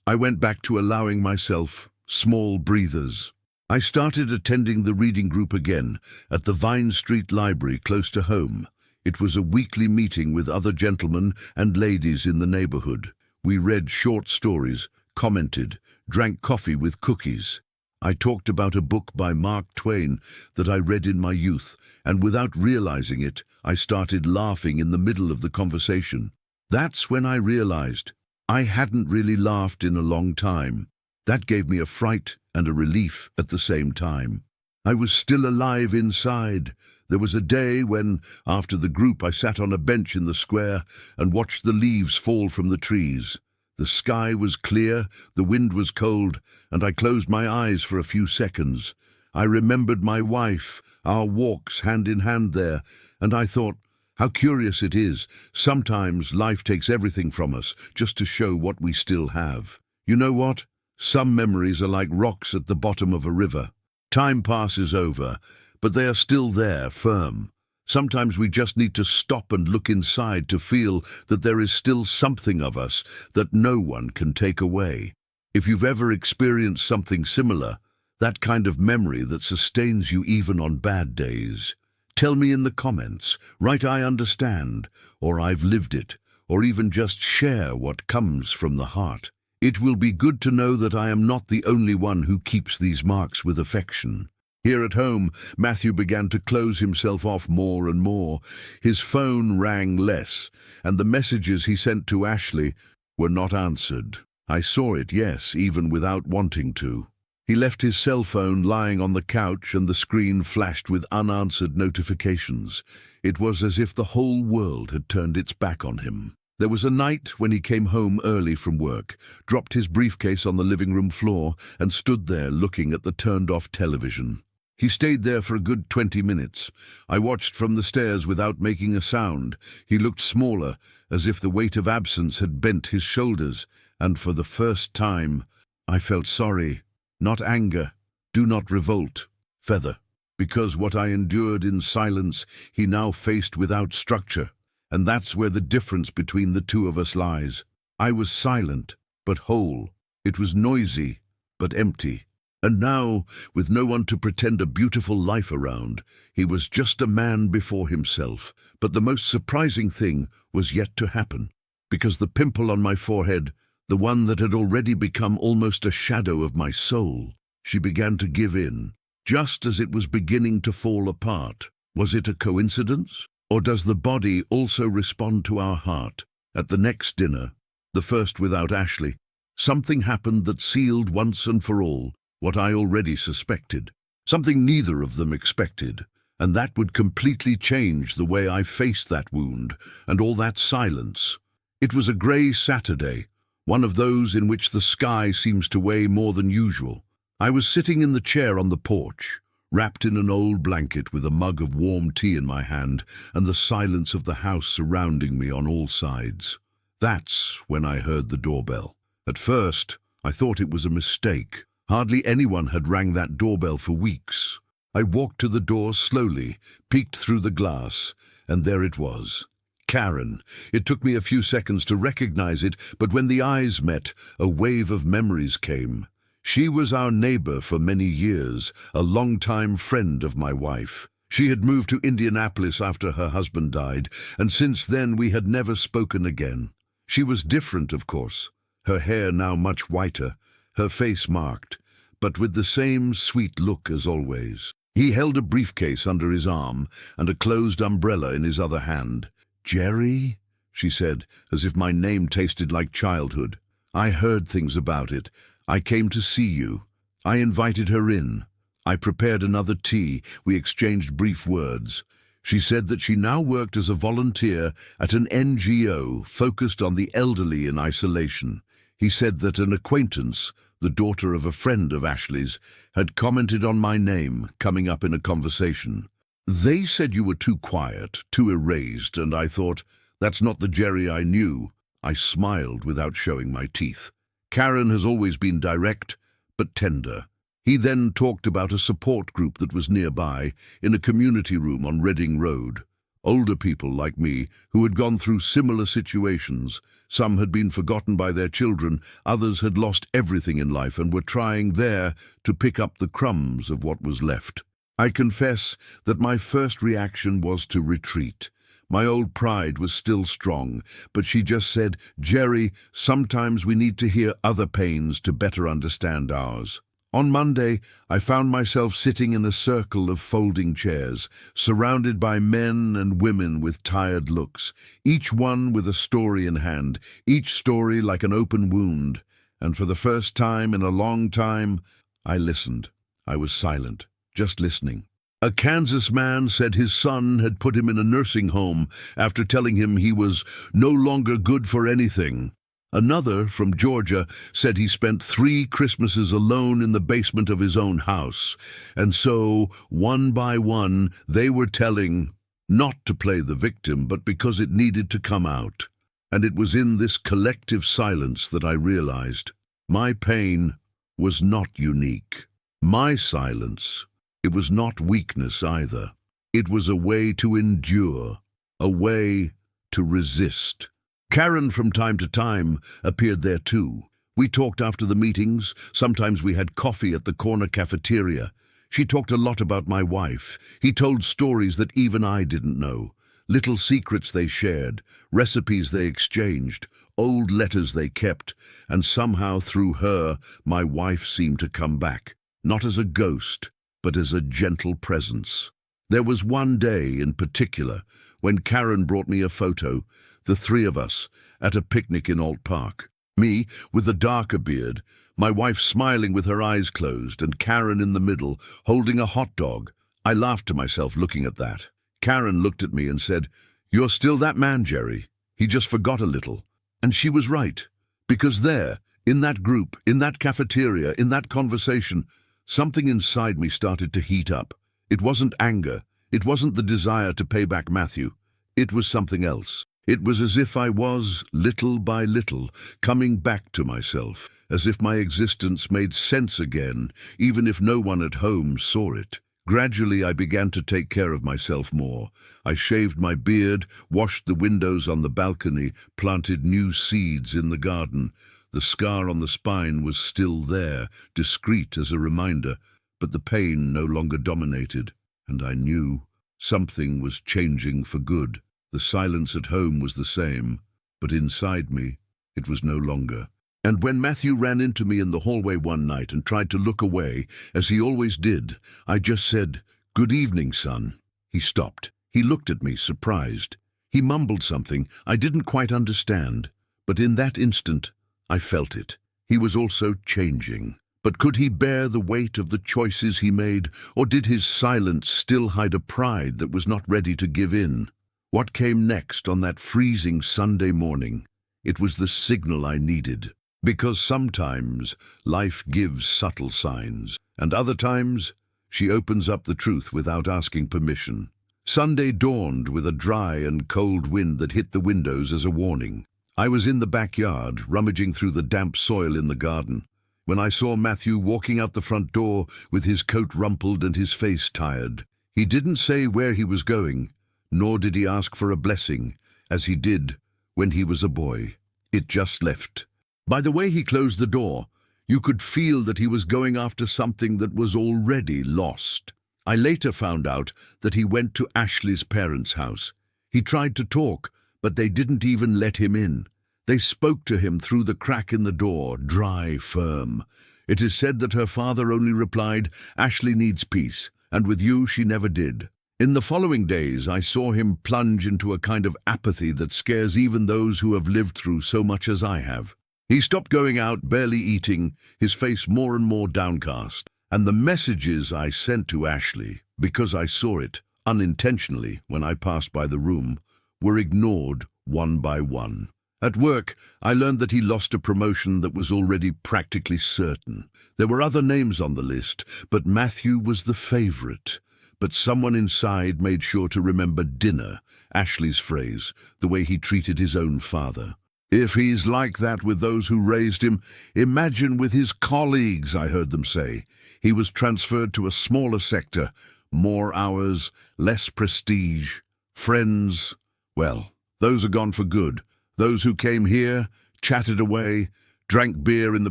went back to allowing myself small breathers. I started attending the reading group again, at the Vine Street Library close to home. It was a weekly meeting with other gentlemen and ladies in the neighborhood. We read short stories, commented, drank coffee with cookies. I talked about a book by Mark Twain that I read in my youth, and without realizing it, I started laughing in the middle of the conversation. That's when I realized I hadn't really laughed in a long time. That gave me a fright and a relief at the same time. I was still alive inside. There was a day when, after the group, I sat on a bench in the square and watched the leaves fall from the trees. The sky was clear, the wind was cold, and I closed my eyes for a few seconds. I remembered my wife, our walks hand in hand there, and I thought, how curious it is. Sometimes life takes everything from us just to show what we still have. You know what? Some memories are like rocks at the bottom of a river. Time passes over, but they are still there, firm. Sometimes we just need to stop and look inside to feel that there is still something of us that no one can take away. If you've ever experienced something similar, that kind of memory that sustains you even on bad days, tell me in the comments. Write "I understand," or "I've lived it," or even just share what comes from the heart. It will be good to know that I am not the only one who keeps these marks with affection. Here at home, Matthew began to close himself off more and more. His phone rang less, and the messages he sent to Ashley were not answered. I saw it, yes, even without wanting to. He left his cell phone lying on the couch, and the screen flashed with unanswered notifications. It was as if the whole world had turned its back on him. There was a night when he came home early from work, dropped his briefcase on the living room floor, and stood there looking at the turned-off television. He stayed there for a good 20 minutes. I watched from the stairs without making a sound. He looked smaller, as if the weight of absence had bent his shoulders, and for the first time, I felt sorry. Not anger, do not revolt, feather. Because what I endured in silence, he now faced without structure. And that's where the difference between the two of us lies. I was silent, but whole. It was noisy, but empty. And now, with no one to pretend a beautiful life around, he was just a man before himself. But the most surprising thing was yet to happen, because the pimple on my forehead, the one that had already become almost a shadow of my soul, she began to give in, just as it was beginning to fall apart. Was it a coincidence? Or does the body also respond to our heart? At the next dinner, the first without Ashley, something happened that sealed once and for all what I already suspected. Something neither of them expected, and that would completely change the way I faced that wound and all that silence. It was a grey Saturday, one of those in which the sky seems to weigh more than usual. I was sitting in the chair on the porch, wrapped in an old blanket with a mug of warm tea in my hand and the silence of the house surrounding me on all sides. That's when I heard the doorbell. At first, I thought it was a mistake. Hardly anyone had rang that doorbell for weeks. I walked to the door slowly, peeked through the glass, and there it was. Karen. It took me a few seconds to recognize it, but when the eyes met, a wave of memories came. She was our neighbor for many years, a long-time friend of my wife. She had moved to Indianapolis after her husband died, and since then we had never spoken again. She was different, of course, her hair now much whiter, her face marked, but with the same sweet look as always. He held a briefcase under his arm and a closed umbrella in his other hand. "Jerry?" she said, as if my name tasted like childhood. "I heard things about it. I came to see you." I invited her in. I prepared another tea. We exchanged brief words. She said that she now worked as a volunteer at an NGO focused on the elderly in isolation. He said that an acquaintance, the daughter of a friend of Ashley's, had commented on my name coming up in a conversation. "They said you were too quiet, too erased," and I thought, that's not the Jerry I knew. I smiled without showing my teeth. Karen has always been direct, but tender. He then talked about a support group that was nearby, in a community room on Reading Road. Older people like me, who had gone through similar situations. Some had been forgotten by their children, others had lost everything in life and were trying there to pick up the crumbs of what was left. I confess that my first reaction was to retreat. My old pride was still strong, but she just said, "Jerry, sometimes we need to hear other pains to better understand ours." On Monday, I found myself sitting in a circle of folding chairs, surrounded by men and women with tired looks, each one with a story in hand, each story like an open wound. And for the first time in a long time, I listened. I was silent, just listening. A Kansas man said his son had put him in a nursing home after telling him he was no longer good for anything. Another, from Georgia, said he spent 3 Christmases alone in the basement of his own house. And so, one by one, they were telling, not to play the victim, but because it needed to come out. And it was in this collective silence that I realized my pain was not unique. My silence, it was not weakness either. It was a way to endure, a way to resist. Karen from time to time appeared there too. We talked after the meetings. Sometimes we had coffee at the corner cafeteria. She talked a lot about my wife. He told stories that even I didn't know. Little secrets they shared, recipes they exchanged, old letters they kept, and somehow through her, my wife seemed to come back, not as a ghost, but as a gentle presence. There was one day in particular when Karen brought me a photo, the 3 of us, at a picnic in Alt Park. Me, with the darker beard, my wife smiling with her eyes closed, and Karen in the middle, holding a hot dog. I laughed to myself looking at that. Karen looked at me and said, "You're still that man, Jerry. He just forgot a little." And she was right, because there, in that group, in that cafeteria, in that conversation, something inside me started to heat up. It wasn't anger. It wasn't the desire to pay back Matthew. It was something else. It was as if I was, little by little, coming back to myself, as if my existence made sense again, even if no one at home saw it. Gradually, I began to take care of myself more. I shaved my beard, washed the windows on the balcony, planted new seeds in the garden. The scar on the spine was still there, discreet as a reminder, but the pain no longer dominated, and I knew something was changing for good. The silence at home was the same, but inside me, it was no longer. And when Matthew ran into me in the hallway one night and tried to look away, as he always did, I just said, "Good evening, son." He stopped. He looked at me, surprised. He mumbled something I didn't quite understand, but in that instant, I felt it. He was also changing. But could he bear the weight of the choices he made, or did his silence still hide a pride that was not ready to give in? What came next on that freezing Sunday morning? It was the signal I needed. Because sometimes life gives subtle signs, and other times she opens up the truth without asking permission. Sunday dawned with a dry and cold wind that hit the windows as a warning. I was in the backyard, rummaging through the damp soil in the garden, when I saw Matthew walking out the front door with his coat rumpled and his face tired. He didn't say where he was going, nor did he ask for a blessing, as he did when he was a boy. It just left. By the way he closed the door, you could feel that he was going after something that was already lost. I later found out that he went to Ashley's parents' house. He tried to talk, but they didn't even let him in. They spoke to him through the crack in the door, dry, firm. It is said that her father only replied, "Ashley needs peace, and with you she never did." In the following days, I saw him plunge into a kind of apathy that scares even those who have lived through so much as I have. He stopped going out, barely eating, his face more and more downcast. And the messages I sent to Ashley, because I saw it, unintentionally, when I passed by the room, were ignored one by one. At work, I learned that he lost a promotion that was already practically certain. There were other names on the list, but Matthew was the favorite. But someone inside made sure to remember dinner, Ashley's phrase, the way he treated his own father. "If he's like that with those who raised him, imagine with his colleagues," I heard them say. He was transferred to a smaller sector, more hours, less prestige. Friends, well, those are gone for good. Those who came here, chatted away, drank beer in the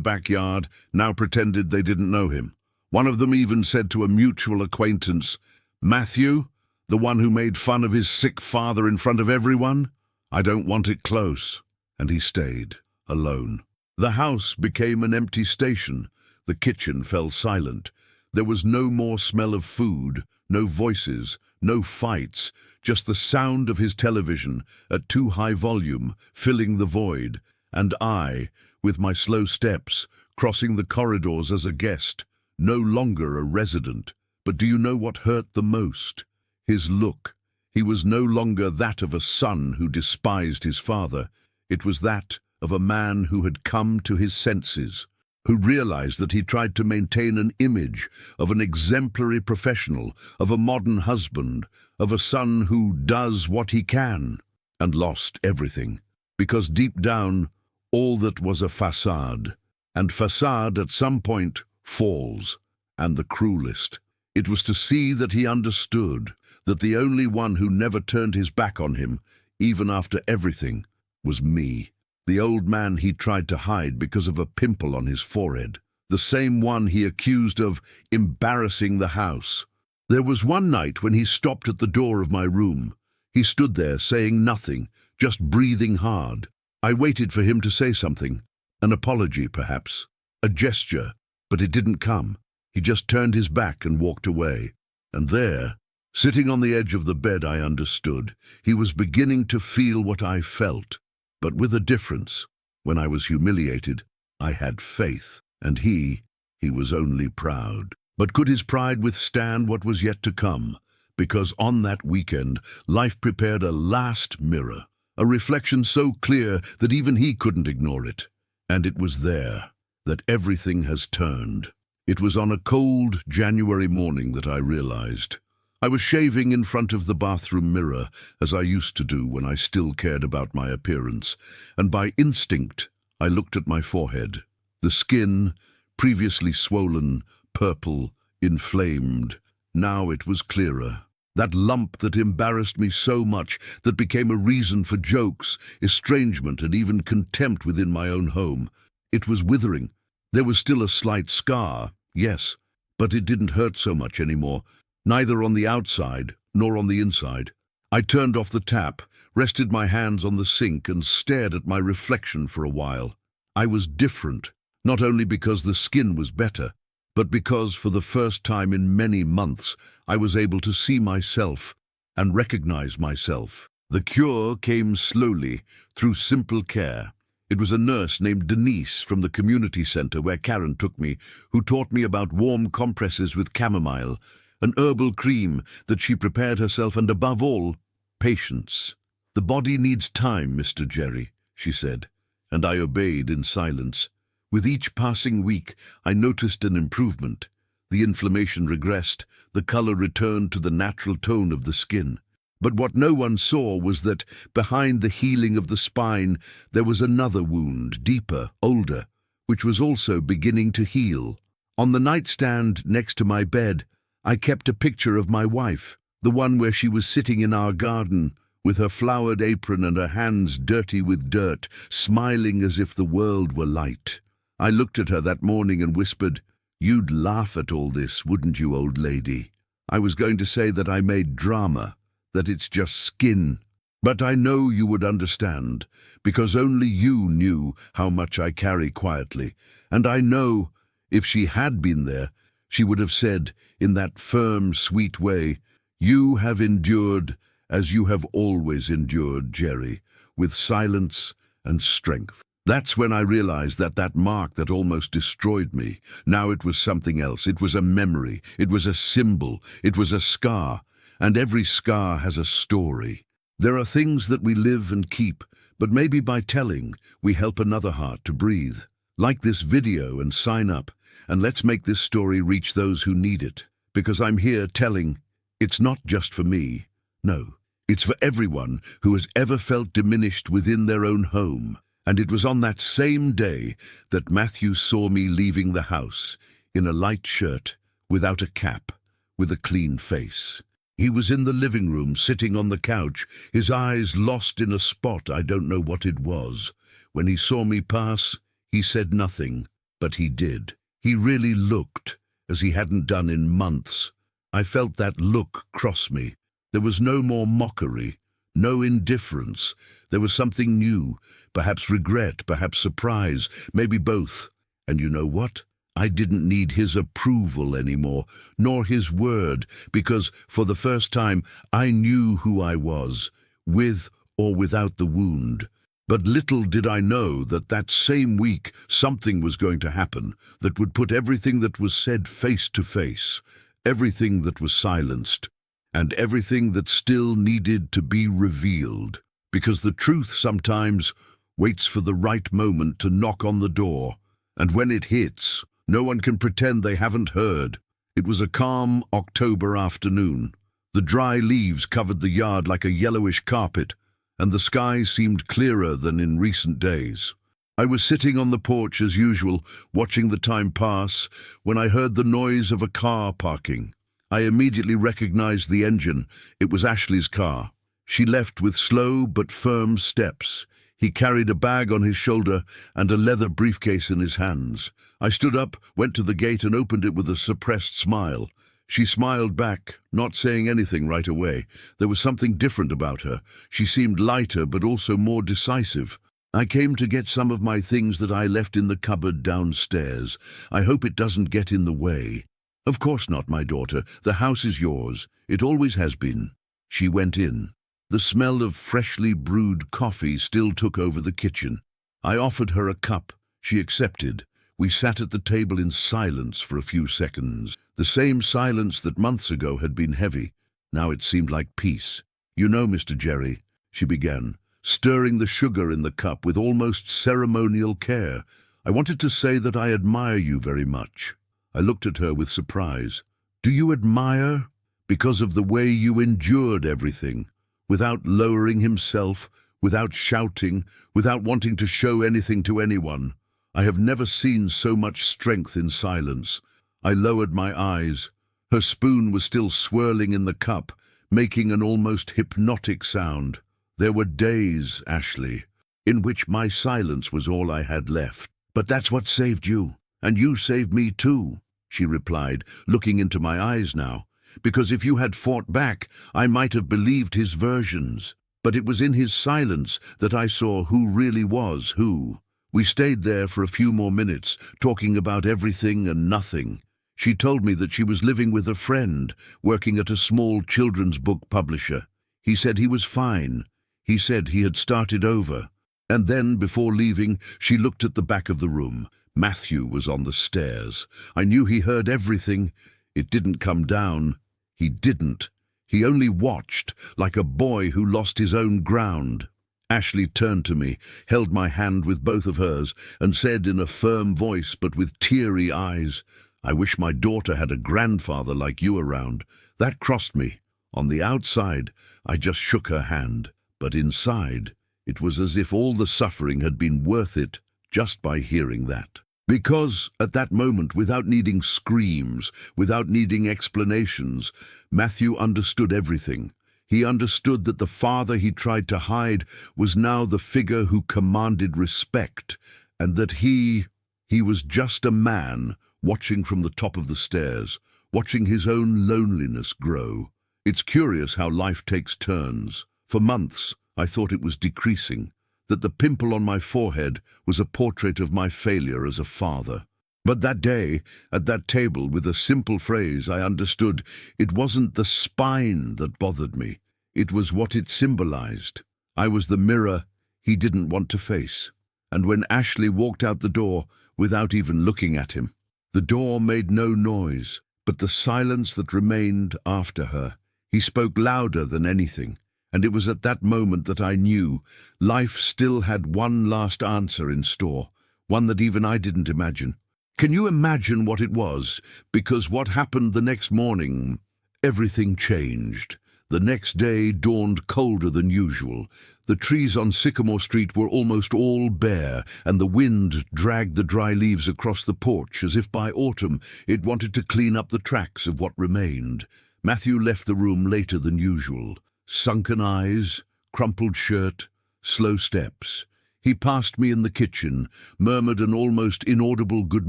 backyard, now pretended they didn't know him. One of them even said to a mutual acquaintance, "Matthew, The one who made fun of his sick father in front of everyone? I don't want it close." And he stayed, alone. The house became an empty station. The kitchen fell silent. There was no more smell of food, no voices, no fights, just the sound of his television at too high volume, filling the void, and I, with my slow steps, crossing the corridors as a guest, no longer a resident. But do you know what hurt the most? His look. He was no longer that of a son who despised his father. It was that of a man who had come to his senses, who realized that he tried to maintain an image of an exemplary professional, of a modern husband, of a son who does what he can, and lost everything. Because deep down, all that was a facade, and facade at some point falls, and the cruelest. It was to see that he understood that the only one who never turned his back on him, even after everything, was me. The old man he tried to hide because of a pimple on his forehead. The same one he accused of embarrassing the house. There was one night when he stopped at the door of my room. He stood there saying nothing, just breathing hard. I waited for him to say something. An apology, perhaps. A gesture. But it didn't come. He just turned his back and walked away. And there, sitting on the edge of the bed, I understood. He was beginning to feel what I felt. But with a difference. When I was humiliated, I had faith, and he was only proud. But could his pride withstand what was yet to come? Because on that weekend, life prepared a last mirror, a reflection so clear that even he couldn't ignore it. And it was there that everything has turned. It was on a cold January morning that I realized. I was shaving in front of the bathroom mirror, as I used to do when I still cared about my appearance, and by instinct I looked at my forehead. The skin, previously swollen, purple, inflamed, now it was clearer. That lump that embarrassed me so much, that became a reason for jokes, estrangement, and even contempt within my own home. It was withering. There was still a slight scar, yes, but it didn't hurt so much anymore. Neither on the outside nor on the inside. I turned off the tap, rested my hands on the sink, and stared at my reflection for a while. I was different, not only because the skin was better, but because for the first time in many months I was able to see myself and recognize myself. The cure came slowly, through simple care. It was a nurse named Denise from the community center where Karen took me, who taught me about warm compresses with chamomile, an herbal cream that she prepared herself, and above all, patience. "The body needs time, Mr. Jerry," she said, and I obeyed in silence. With each passing week, I noticed an improvement. The inflammation regressed, the color returned to the natural tone of the skin. But what no one saw was that, behind the healing of the spine, there was another wound, deeper, older, which was also beginning to heal. On the nightstand next to my bed, I kept a picture of my wife, the one where she was sitting in our garden, with her flowered apron and her hands dirty with dirt, smiling as if the world were light. I looked at her that morning and whispered, "You'd laugh at all this, wouldn't you, old lady?" I was going to say that I made drama, that it's just skin. But I know you would understand, because only you knew how much I carry quietly. And I know, if she had been there, she would have said, in that firm, sweet way, "You have endured as you have always endured, Jerry, with silence and strength." That's when I realized that that mark that almost destroyed me, now it was something else. It was a memory. It was a symbol. It was a scar. And every scar has a story. There are things that we live and keep, but maybe by telling, we help another heart to breathe. Like this video and sign up, and let's make this story reach those who need it. Because I'm here telling, it's not just for me. No, it's for everyone who has ever felt diminished within their own home. And it was on that same day that Matthew saw me leaving the house, in a light shirt, without a cap, with a clean face. He was in the living room, sitting on the couch, his eyes lost in a spot, I don't know what it was. When he saw me pass, he said nothing, but he did. He really looked, as he hadn't done in months. I felt that look cross me, There was no more mockery, no indifference. There was something new, perhaps regret, perhaps surprise, maybe both. And you know what? I didn't need his approval anymore, nor his word, because for the first time I knew who I was, with or without the wound. But little did I know that that same week something was going to happen that would put everything that was said face to face, everything that was silenced, and everything that still needed to be revealed. Because the truth sometimes waits for the right moment to knock on the door, and when it hits, no one can pretend they haven't heard. It was a calm October afternoon. The dry leaves covered the yard like a yellowish carpet, and the sky seemed clearer than in recent days. I was sitting on the porch as usual, watching the time pass, when I heard the noise of a car parking. I immediately recognized the engine. It was Ashley's car. She left with slow but firm steps. He carried a bag on his shoulder and a leather briefcase in his hands. I stood up, went to the gate and opened it with a suppressed smile. She smiled back, not saying anything right away. There was something different about her. She seemed lighter but also more decisive. I came to get some of my things that I left in the cupboard downstairs. I hope it doesn't get in the way. Of course not, my daughter. The house is yours. It always has been. She went in. The smell of freshly brewed coffee still took over the kitchen. I offered her a cup. She accepted. We sat at the table in silence for a few seconds. The same silence that months ago had been heavy. Now it seemed like peace. "You know, Mr. Jerry," she began, stirring the sugar in the cup with almost ceremonial care, "I wanted to say that I admire you very much." I looked at her with surprise. "Do you admire? Because of the way you endured everything, without lowering himself, without shouting, without wanting to show anything to anyone. I have never seen so much strength in silence." I lowered my eyes. Her spoon was still swirling in the cup, making an almost hypnotic sound. "There were days, Ashley, in which my silence was all I had left. But that's what saved you, and you saved me too," she replied, looking into my eyes now. "Because if you had fought back, I might have believed his versions. But it was in his silence that I saw who really was who." We stayed there for a few more minutes, talking about everything and nothing. She told me that she was living with a friend, working at a small children's book publisher. He said he was fine. He said he had started over. And then, before leaving, she looked at the back of the room. Matthew was on the stairs. I knew he heard everything. It didn't come down. He didn't. He only watched, like a boy who lost his own ground. Ashley turned to me, held my hand with both of hers, and said in a firm voice but with teary eyes, "I wish my daughter had a grandfather like you around." That crossed me. On the outside, I just shook her hand, but inside, it was as if all the suffering had been worth it just by hearing that. Because, at that moment, without needing screams, without needing explanations, Matthew understood everything. He understood that the father he tried to hide was now the figure who commanded respect, and that he was just a man watching from the top of the stairs, watching his own loneliness grow. It's curious how life takes turns. For months, I thought it was decreasing, that the pimple on my forehead was a portrait of my failure as a father. But that day, at that table, with a simple phrase, I understood it wasn't the spine that bothered me. It was what it symbolized. I was the mirror he didn't want to face. And when Ashley walked out the door, without even looking at him, the door made no noise, but the silence that remained after her. He spoke louder than anything, and it was at that moment that I knew life still had one last answer in store, one that even I didn't imagine. Can you imagine what it was? Because what happened the next morning, everything changed. The next day dawned colder than usual. The trees on Sycamore Street were almost all bare, and the wind dragged the dry leaves across the porch as if by autumn it wanted to clean up the tracks of what remained. Matthew left the room later than usual. Sunken eyes, crumpled shirt, slow steps. He passed me in the kitchen, murmured an almost inaudible good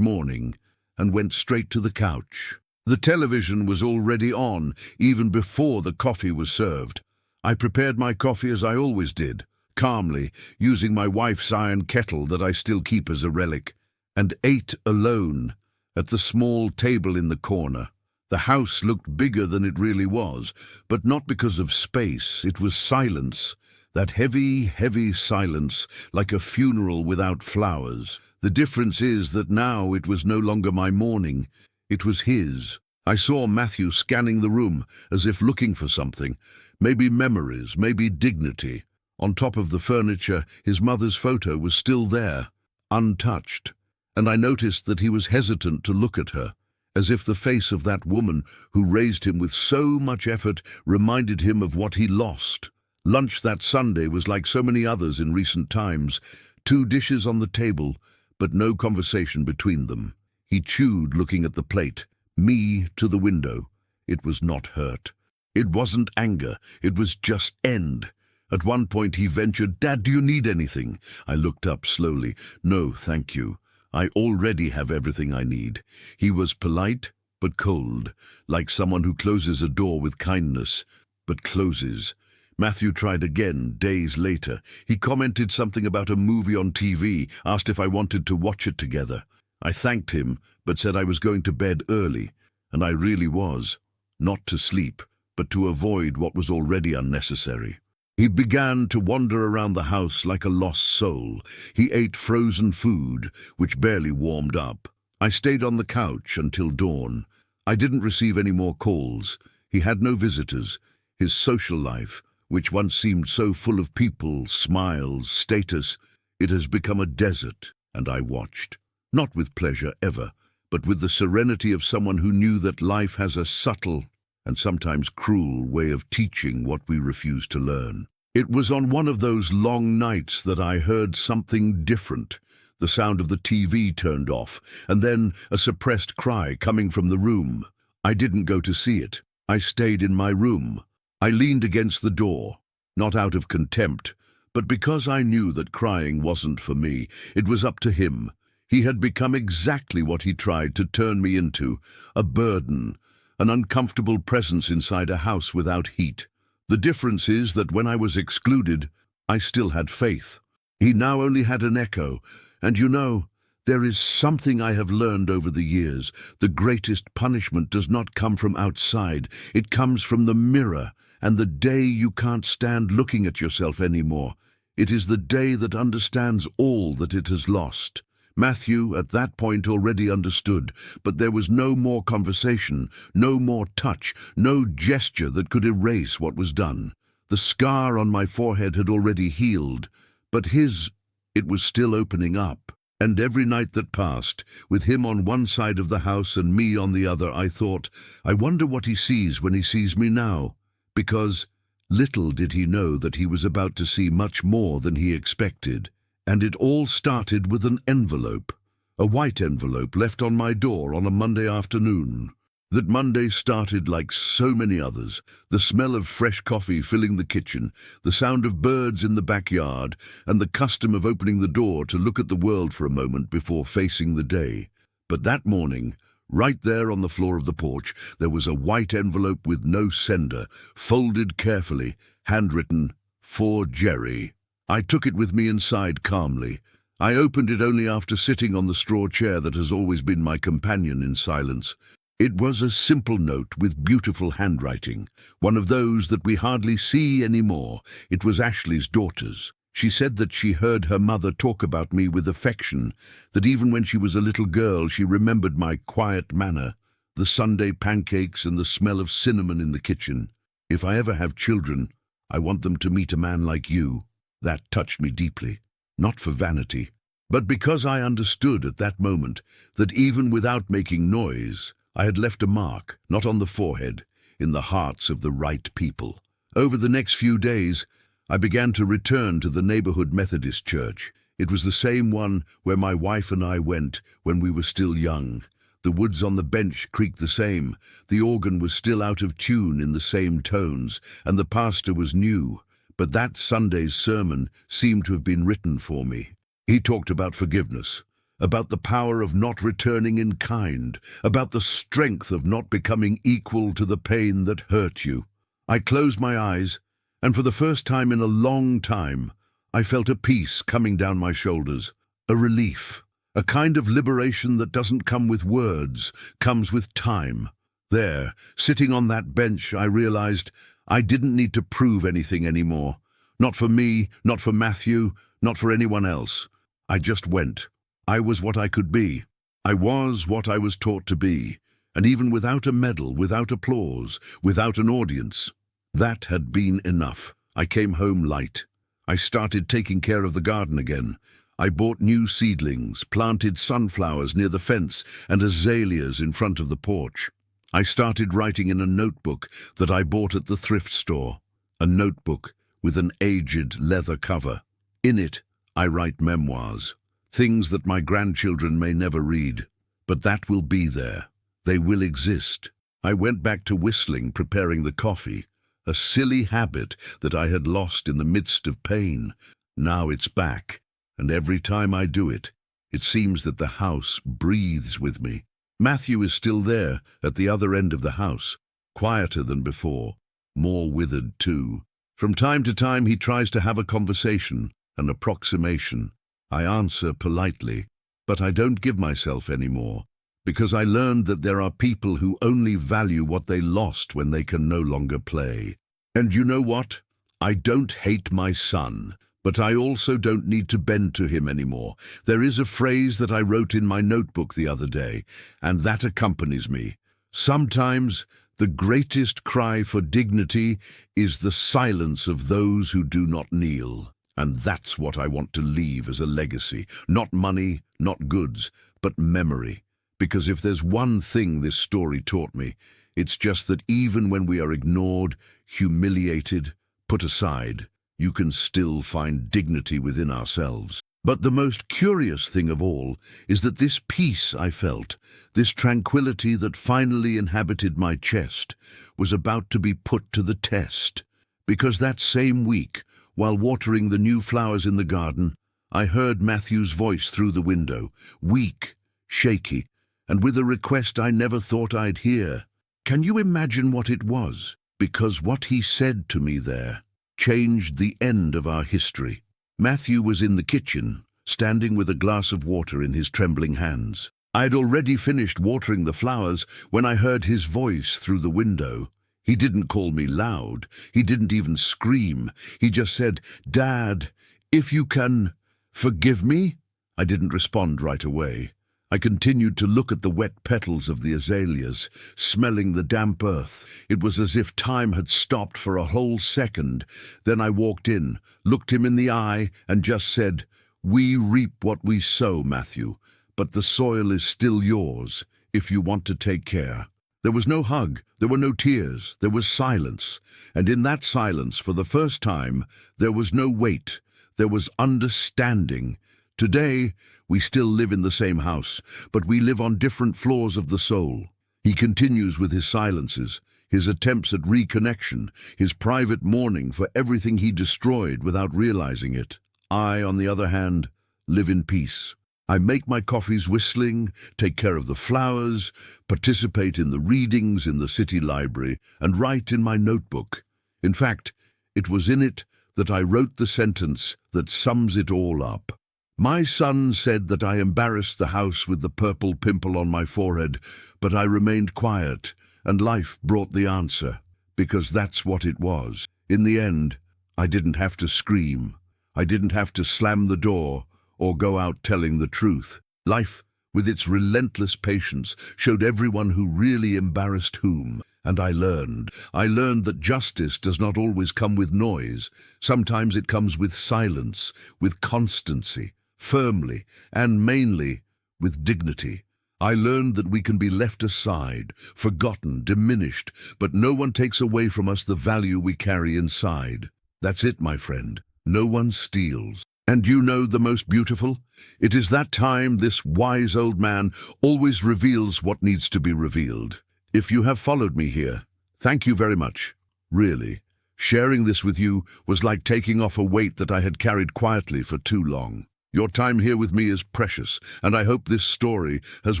morning, and went straight to the couch. The television was already on, even before the coffee was served. I prepared my coffee as I always did, calmly, using my wife's iron kettle that I still keep as a relic, and ate alone, at the small table in the corner. The house looked bigger than it really was, but not because of space. It was silence, that heavy, heavy silence, like a funeral without flowers. The difference is that now it was no longer my morning. It was his. I saw Matthew scanning the room, as if looking for something. Maybe memories, maybe dignity. On top of the furniture, his mother's photo was still there, untouched. And I noticed that he was hesitant to look at her, as if the face of that woman who raised him with so much effort reminded him of what he lost. Lunch that Sunday was like so many others in recent times. 2 dishes on the table, but no conversation between them. He chewed, looking at the plate, me to the window. It was not hurt. It wasn't anger. It was just end. At one point he ventured, "Dad, do you need anything?" I looked up slowly. "No, thank you. I already have everything I need." He was polite, but cold, like someone who closes a door with kindness, but closes. Matthew tried again, days later. He commented something about a movie on TV, asked if I wanted to watch it together. I thanked him, but said I was going to bed early, and I really was. Not to sleep, but to avoid what was already unnecessary. He began to wander around the house like a lost soul. He ate frozen food, which barely warmed up. I stayed on the couch until dawn. I didn't receive any more calls. He had no visitors. His social life, which once seemed so full of people, smiles, status, it has become a desert, and I watched. Not with pleasure ever, but with the serenity of someone who knew that life has a subtle and sometimes cruel way of teaching what we refuse to learn. It was on one of those long nights that I heard something different. The sound of the TV turned off, and then a suppressed cry coming from the room. I didn't go to see it. I stayed in my room. I leaned against the door, not out of contempt, but because I knew that crying wasn't for me. It was up to him. He had become exactly what he tried to turn me into, a burden, an uncomfortable presence inside a house without heat. The difference is that when I was excluded, I still had faith. He now only had an echo, and you know, there is something I have learned over the years. The greatest punishment does not come from outside. It comes from the mirror, and the day you can't stand looking at yourself anymore. It is the day that understands all that it has lost. Matthew, at that point, already understood, but there was no more conversation, no more touch, no gesture that could erase what was done. The scar on my forehead had already healed, but it was still opening up. And every night that passed, with him on one side of the house and me on the other, I thought, I wonder what he sees when he sees me now. Because little did he know that he was about to see much more than he expected. And it all started with an envelope, a white envelope left on my door on a Monday afternoon. That Monday started like so many others, the smell of fresh coffee filling the kitchen, the sound of birds in the backyard, and the custom of opening the door to look at the world for a moment before facing the day. But that morning, right there on the floor of the porch, there was a white envelope with no sender, folded carefully, handwritten, "For Jerry." I took it with me inside calmly. I opened it only after sitting on the straw chair that has always been my companion in silence. It was a simple note with beautiful handwriting, one of those that we hardly see anymore. It was Ashley's daughter's. She said that she heard her mother talk about me with affection, that even when she was a little girl she remembered my quiet manner, the Sunday pancakes and the smell of cinnamon in the kitchen. If I ever have children, I want them to meet a man like you. That touched me deeply, not for vanity, but because I understood at that moment that even without making noise, I had left a mark, not on the forehead, in the hearts of the right people. Over the next few days, I began to return to the neighborhood Methodist church. It was the same one where my wife and I went when we were still young. The woods on the bench creaked the same, the organ was still out of tune in the same tones, and the pastor was new. But that Sunday's sermon seemed to have been written for me. He talked about forgiveness, about the power of not returning in kind, about the strength of not becoming equal to the pain that hurt you. I closed my eyes, and for the first time in a long time, I felt a peace coming down my shoulders, a relief, a kind of liberation that doesn't come with words, comes with time. There, sitting on that bench, I realized I didn't need to prove anything anymore. Not for me, not for Matthew, not for anyone else. I just went. I was what I could be. I was what I was taught to be. And even without a medal, without applause, without an audience, that had been enough. I came home light. I started taking care of the garden again. I bought new seedlings, planted sunflowers near the fence and azaleas in front of the porch. I started writing in a notebook that I bought at the thrift store, a notebook with an aged leather cover. In it, I write memoirs, things that my grandchildren may never read, but that will be there. They will exist. I went back to whistling, preparing the coffee, a silly habit that I had lost in the midst of pain. Now it's back, and every time I do it, it seems that the house breathes with me. Matthew is still there, at the other end of the house, quieter than before, more withered too. From time to time he tries to have a conversation, an approximation. I answer politely, but I don't give myself any more, because I learned that there are people who only value what they lost when they can no longer play. And you know what? I don't hate my son, but I also don't need to bend to him anymore. There is a phrase that I wrote in my notebook the other day, and that accompanies me. Sometimes the greatest cry for dignity is the silence of those who do not kneel. And that's what I want to leave as a legacy. Not money, not goods, but memory. Because if there's one thing this story taught me, it's just that even when we are ignored, humiliated, put aside, you can still find dignity within ourselves. But the most curious thing of all is that this peace I felt, this tranquility that finally inhabited my chest, was about to be put to the test. Because that same week, while watering the new flowers in the garden, I heard Matthew's voice through the window, weak, shaky, and with a request I never thought I'd hear. Can you imagine what it was? Because what he said to me there changed the end of our history. Matthew was in the kitchen, standing with a glass of water in his trembling hands. I'd already finished watering the flowers when I heard his voice through the window. He didn't call me loud. He didn't even scream. He just said, "Dad, if you can forgive me?" I didn't respond right away. I continued to look at the wet petals of the azaleas, smelling the damp earth. It was as if time had stopped for a whole second. Then I walked in, looked him in the eye, and just said, "We reap what we sow, Matthew, but the soil is still yours if you want to take care." There was no hug, there were no tears, there was silence. And in that silence, for the first time, there was no weight, there was understanding. Today, we still live in the same house, but we live on different floors of the soul. He continues with his silences, his attempts at reconnection, his private mourning for everything he destroyed without realizing it. I, on the other hand, live in peace. I make my coffees whistling, take care of the flowers, participate in the readings in the city library, and write in my notebook. In fact, it was in it that I wrote the sentence that sums it all up. My son said that I embarrassed the house with the purple pimple on my forehead, but I remained quiet, and life brought the answer, because that's what it was. In the end, I didn't have to scream. I didn't have to slam the door or go out telling the truth. Life, with its relentless patience, showed everyone who really embarrassed whom. And I learned that justice does not always come with noise. Sometimes it comes with silence, with constancy, firmly, and mainly with dignity. I learned that we can be left aside, forgotten, diminished, but no one takes away from us the value we carry inside. That's it, my friend. No one steals. And you know the most beautiful? It is that time this wise old man always reveals what needs to be revealed. If you have followed me here, thank you very much. Really, sharing this with you was like taking off a weight that I had carried quietly for too long. Your time here with me is precious, and I hope this story has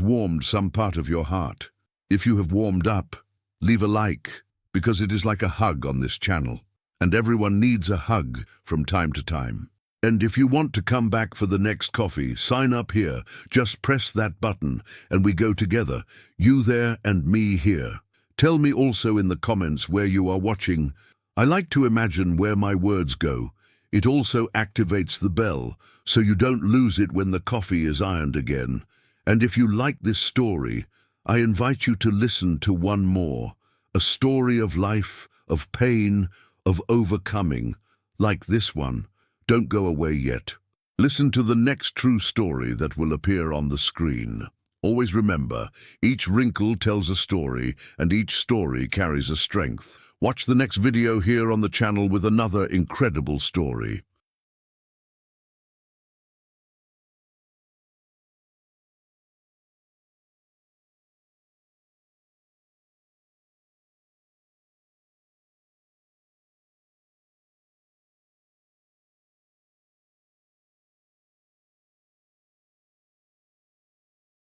warmed some part of your heart. If you have warmed up, leave a like, because it is like a hug on this channel, and everyone needs a hug from time to time. And if you want to come back for the next coffee, sign up here. Just press that button and we go together, you there and me here. Tell me also in the comments where you are watching. I like to imagine where my words go. It also activates the bell, so you don't lose it when the coffee is ironed again. And if you like this story, I invite you to listen to one more. A story of life, of pain, of overcoming, like this one. Don't go away yet. Listen to the next true story that will appear on the screen. Always remember, each wrinkle tells a story, and each story carries a strength. Watch the next video here on the channel with another incredible story.